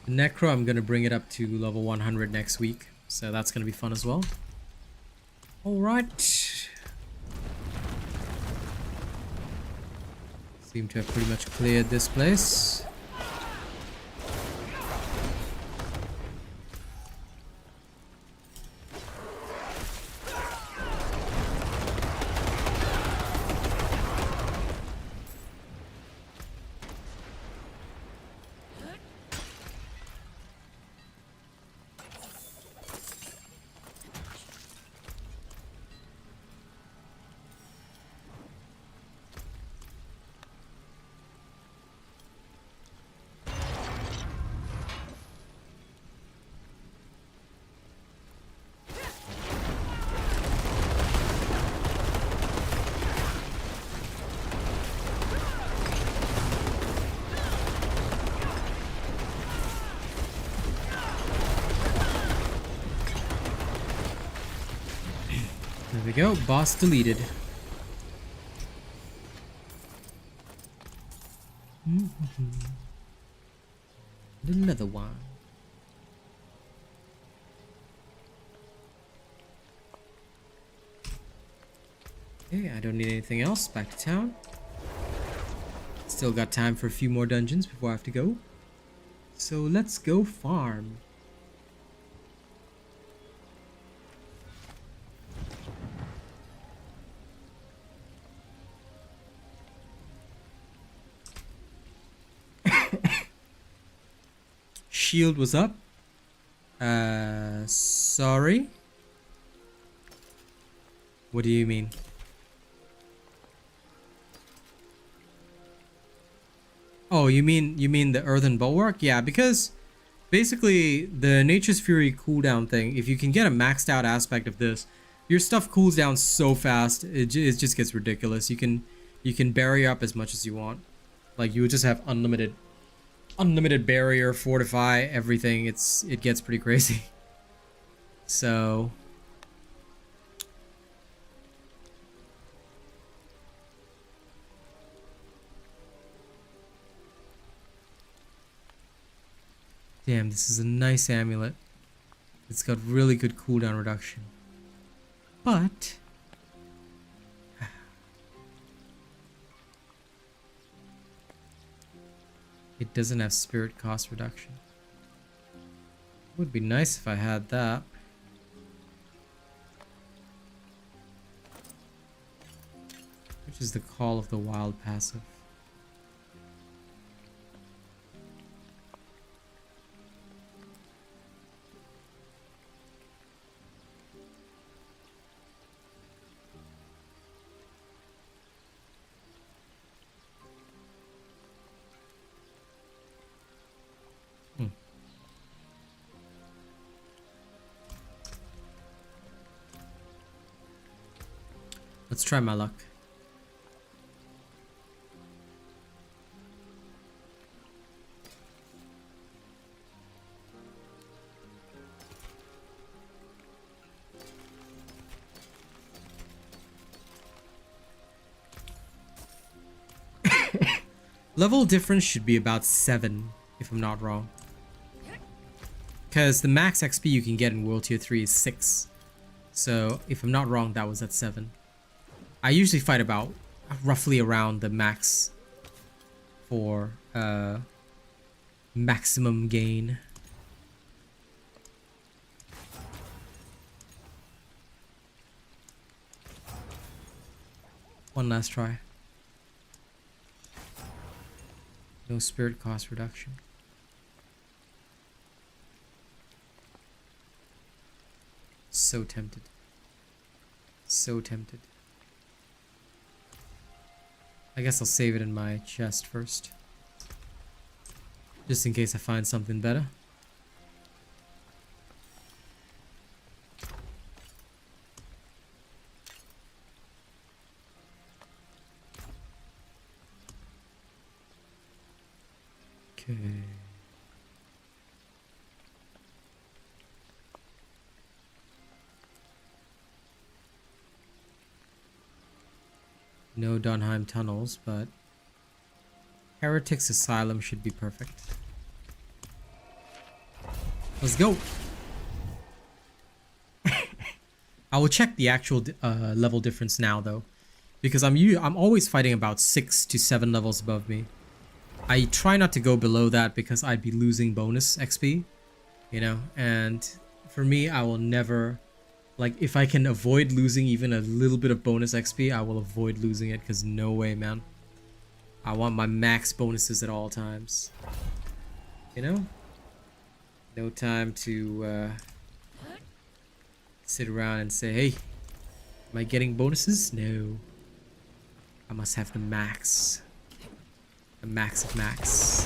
Necro, I'm gonna bring it up to level 100 next week, so that's gonna be fun as well. Alright. Seem to have pretty much cleared this place. There we go, boss deleted. Another one. Okay, I don't need anything else. Back to town. Still got time for a few more dungeons before I have to go. So let's go farm. Shield was up. Sorry. What do you mean? Oh, you mean the earthen bulwark? Yeah, because basically the Nature's Fury cooldown thing, if you can get a maxed out aspect of this, your stuff cools down so fast, it just gets ridiculous. You can barrier up as much as you want. Like you would just have unlimited barrier, fortify, everything. It gets pretty crazy. So damn, this is a nice amulet. It's got really good cooldown reduction. But it doesn't have spirit cost reduction. Would be nice if I had that. Which is the Call of the Wild passive. Let's try my luck. Level difference should be about 7, if I'm not wrong. Because the max XP you can get in World Tier 3 is 6. So, if I'm not wrong, that was at 7. I usually fight about roughly around the max for maximum gain. One last try. No spirit cost reduction. So tempted. So tempted. I guess I'll save it in my chest first. Just in case I find something better. Okay. No Dunheim tunnels, but Heretic's Asylum should be perfect. Let's go. I will check the actual level difference now, though, because I'm always fighting about 6 to 7 levels above me. I try not to go below that because I'd be losing bonus XP, you know, and for me, I will never, like, if I can avoid losing even a little bit of bonus XP, I will avoid losing it, because no way, man. I want my max bonuses at all times, you know? No time to sit around and say, hey, am I getting bonuses? No. I must have the max. The max of max.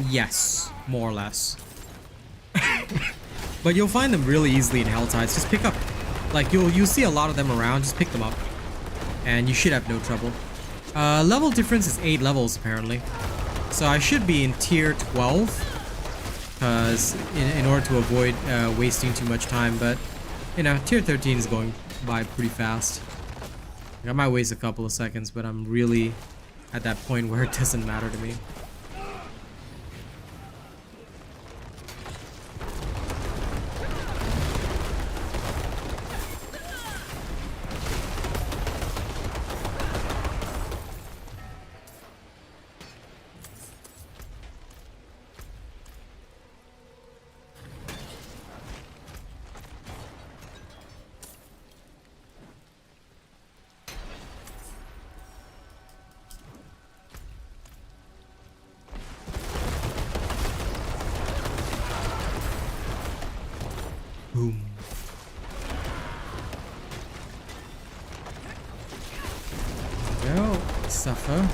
Yes, more or less. But you'll find them really easily in Helltides. Just pick up, like, you'll see a lot of them around. Just pick them up, and you should have no trouble. Level difference is 8 levels apparently, so I should be in tier 12, because in order to avoid wasting too much time. But you know, tier 13 is going by pretty fast. I might waste a couple of seconds, but I'm really at that point where it doesn't matter to me. Boom. There we go. Suffer.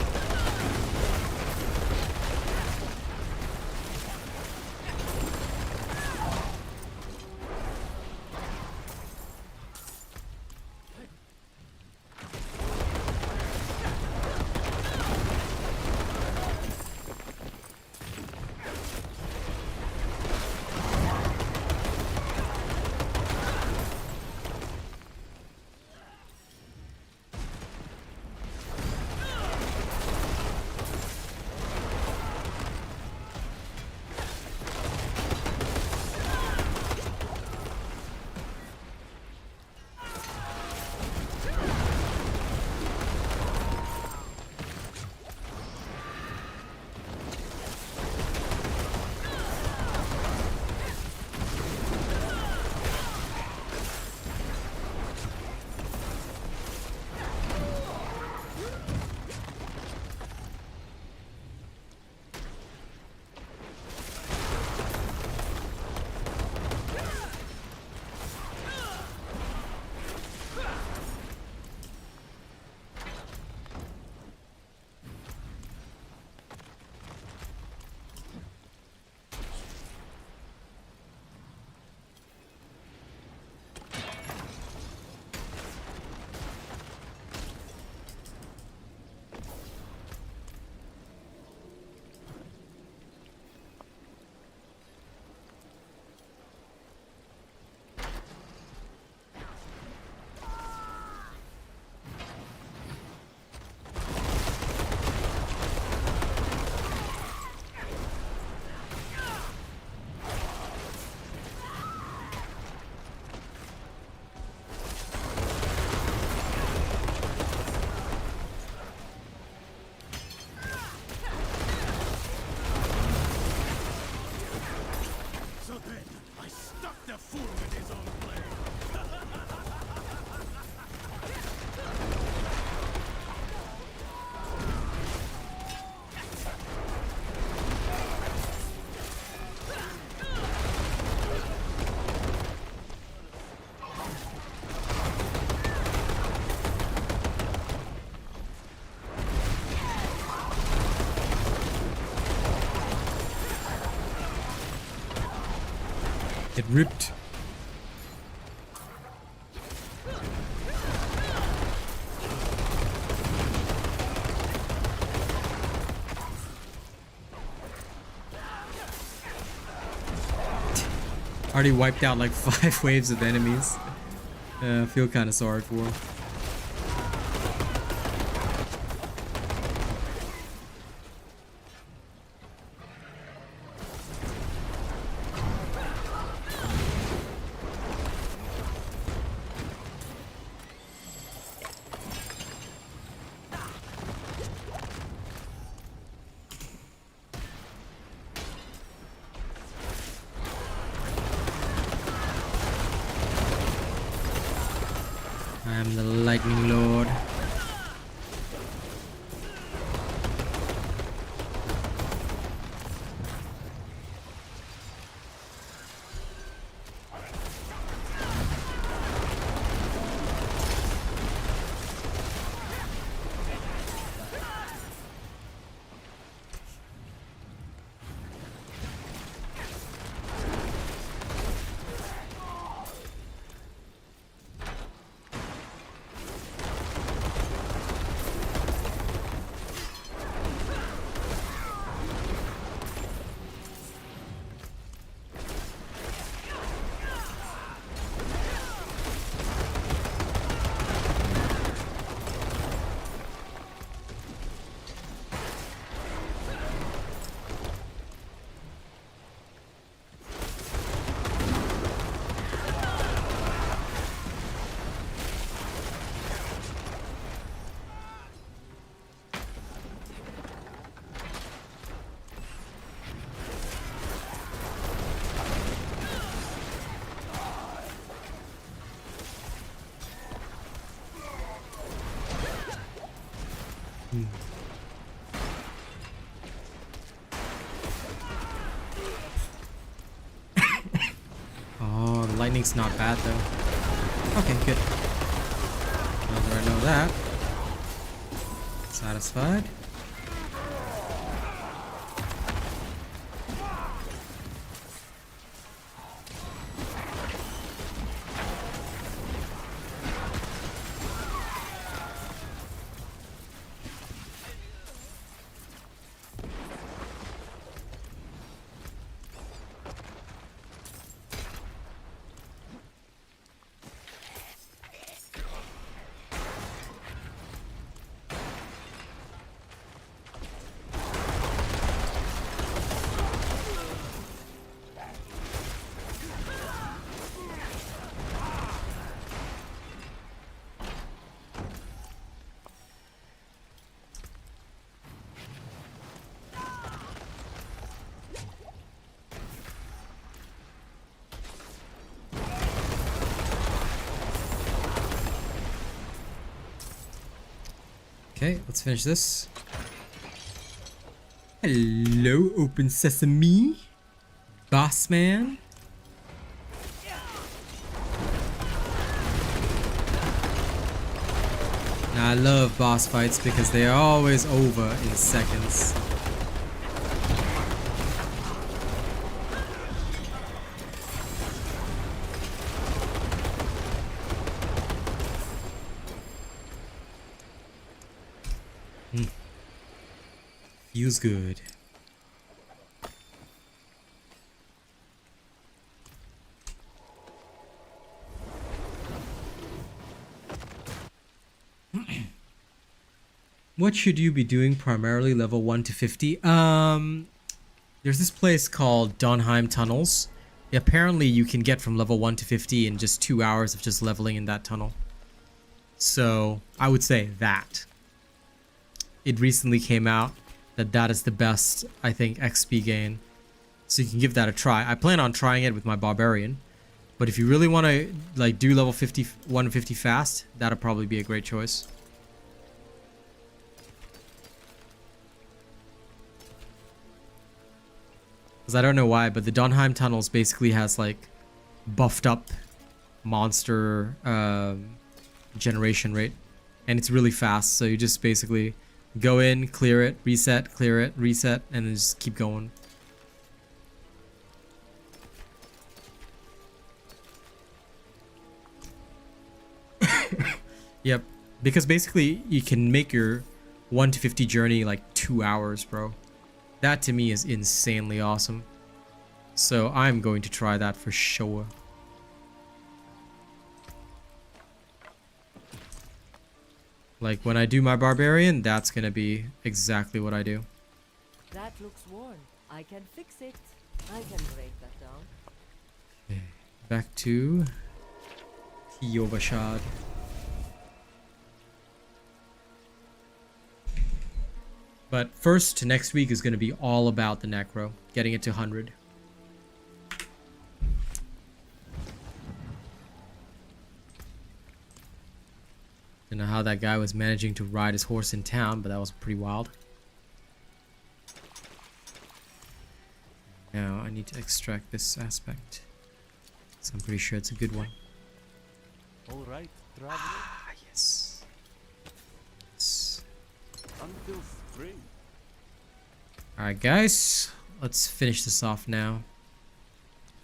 ripped. Already wiped out like 5 waves of enemies. I feel kind of sorry for him. I am the Lightning Lord. Oh, the lightning's not bad though. Okay, good. Now that I know that. Satisfied. Okay, let's finish this. Hello, open sesame, boss man. Now, I love boss fights because they are always over in seconds. Feels good. What should you be doing primarily level 1 to 50? There's this place called Donheim Tunnels. Apparently you can get from level 1 to 50 in just 2 hours of just leveling in that tunnel. So I would say that. It recently came out that is the best, I think, XP gain. So you can give that a try. I plan on trying it with my Barbarian. But if you really want to like do level 50, 150 fast, that'll probably be a great choice. Because I don't know why, but the Donheim Tunnels basically has like buffed up monster generation rate. And it's really fast, so you just basically go in, clear it, reset, and then just keep going. Yep. Because basically you can make your 1 to 50 journey like 2 hours, bro. That to me is insanely awesome. So I'm going to try that for sure. Like when I do my barbarian, that's gonna be exactly what I do. That looks worn. I can fix it. I can break that down. Okay. Back to Yovashad. But first, next week is going to be all about the Necro, getting it to 100. Don't know how that guy was managing to ride his horse in town, but that was pretty wild. Now I need to extract this aspect. So I'm pretty sure it's a good one. All right, traveler. Ah, yes. Until spring. Alright guys, let's finish this off now.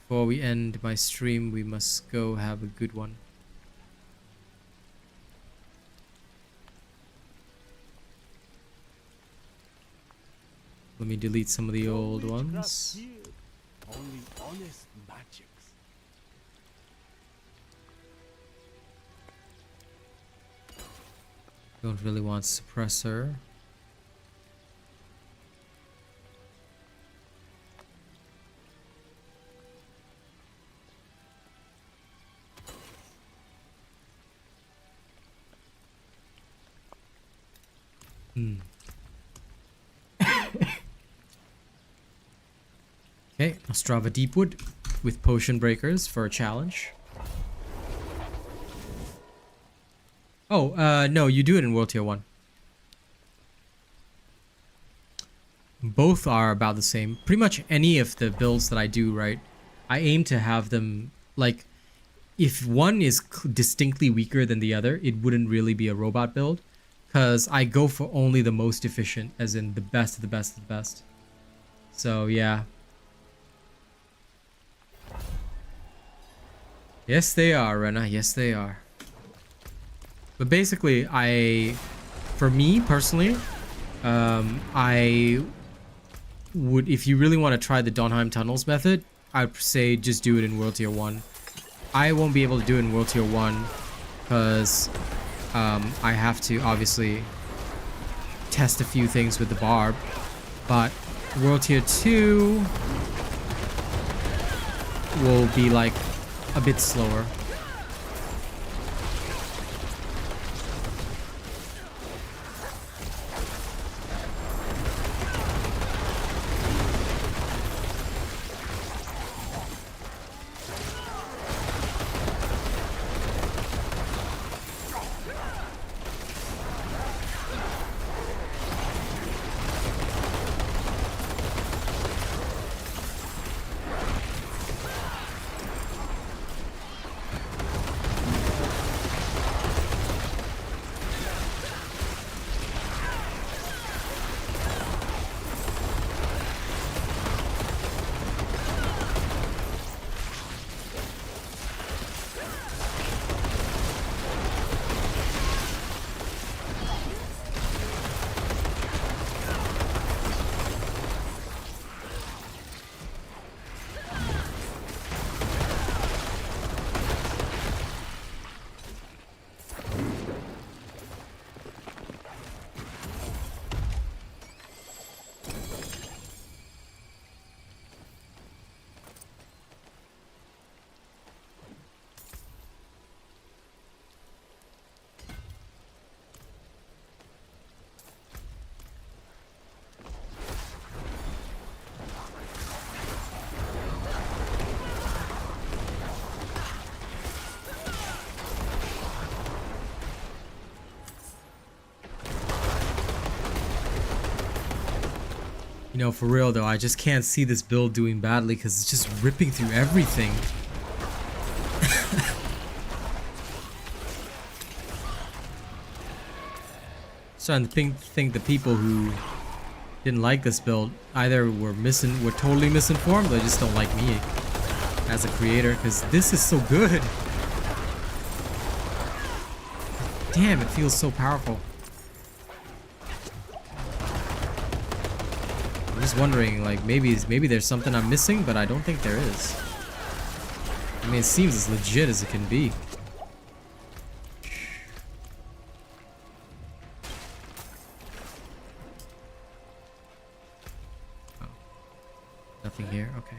Before we end my stream, we must go have a good one. Let me delete some of the old ones. Here. Only honest magics. Don't really want suppressor. Okay, Ostrava Deepwood with potion breakers for a challenge. Oh, no, you do it in World Tier 1. Both are about the same. Pretty much any of the builds that I do, right? I aim to have them, like, if one is distinctly weaker than the other, it wouldn't really be a robot build. Because I go for only the most efficient, as in the best of the best of the best. So, yeah. Yes, they are, Rena. Yes, they are. But basically, for me personally, I would, if you really want to try the Donheim Tunnels method, I'd say just do it in World Tier 1. I won't be able to do it in World Tier 1 because I have to obviously test a few things with the barb. But World Tier 2 will be like a bit slower. You know, for real though, I just can't see this build doing badly because it's just ripping through everything. Starting to think the people who didn't like this build either were totally misinformed or just don't like me as a creator, because this is so good. Damn, it feels so powerful. I'm just wondering, like, maybe there's something I'm missing, but I don't think there is. I mean, it seems as legit as it can be. Oh. Nothing here? Okay.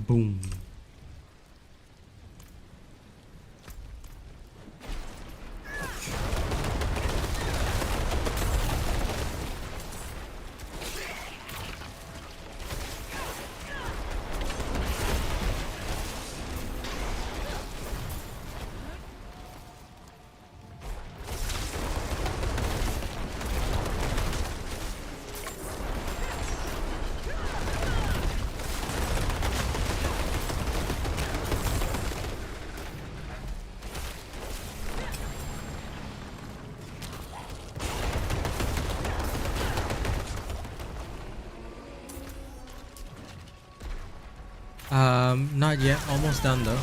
Boom. Not yet. Almost done though.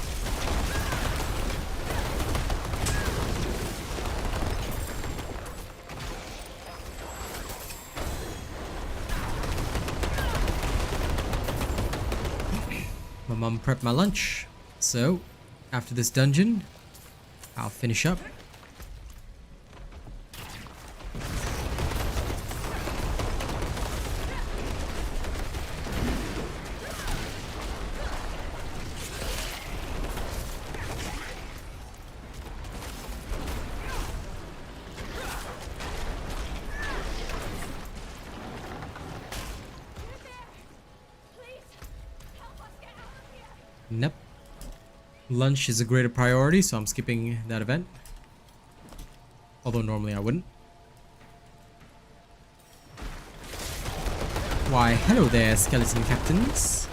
My mom prepped my lunch, so after this dungeon, I'll finish up. Nope. Lunch is a greater priority, so I'm skipping that event. Although normally I wouldn't. Why, hello there, skeleton captains.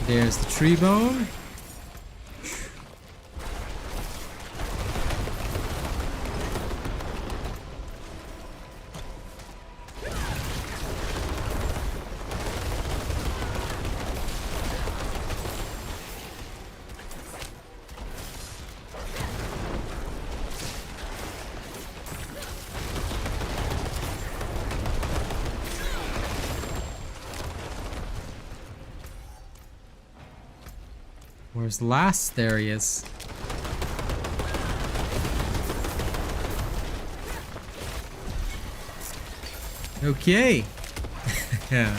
There's the tree bone. Where's last? There he is. Okay. Yeah.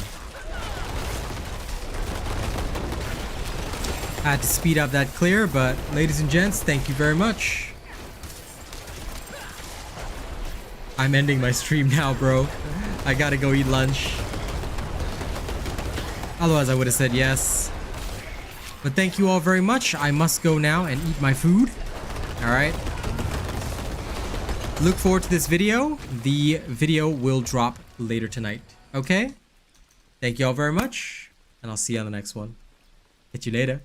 Had to speed up that clear, but ladies and gents, thank you very much. I'm ending my stream now, bro. I gotta go eat lunch. Otherwise, I would have said yes. But thank you all very much. I must go now and eat my food. Alright. Look forward to this video. The video will drop later tonight. Okay? Thank you all very much. And I'll see you on the next one. Catch you later.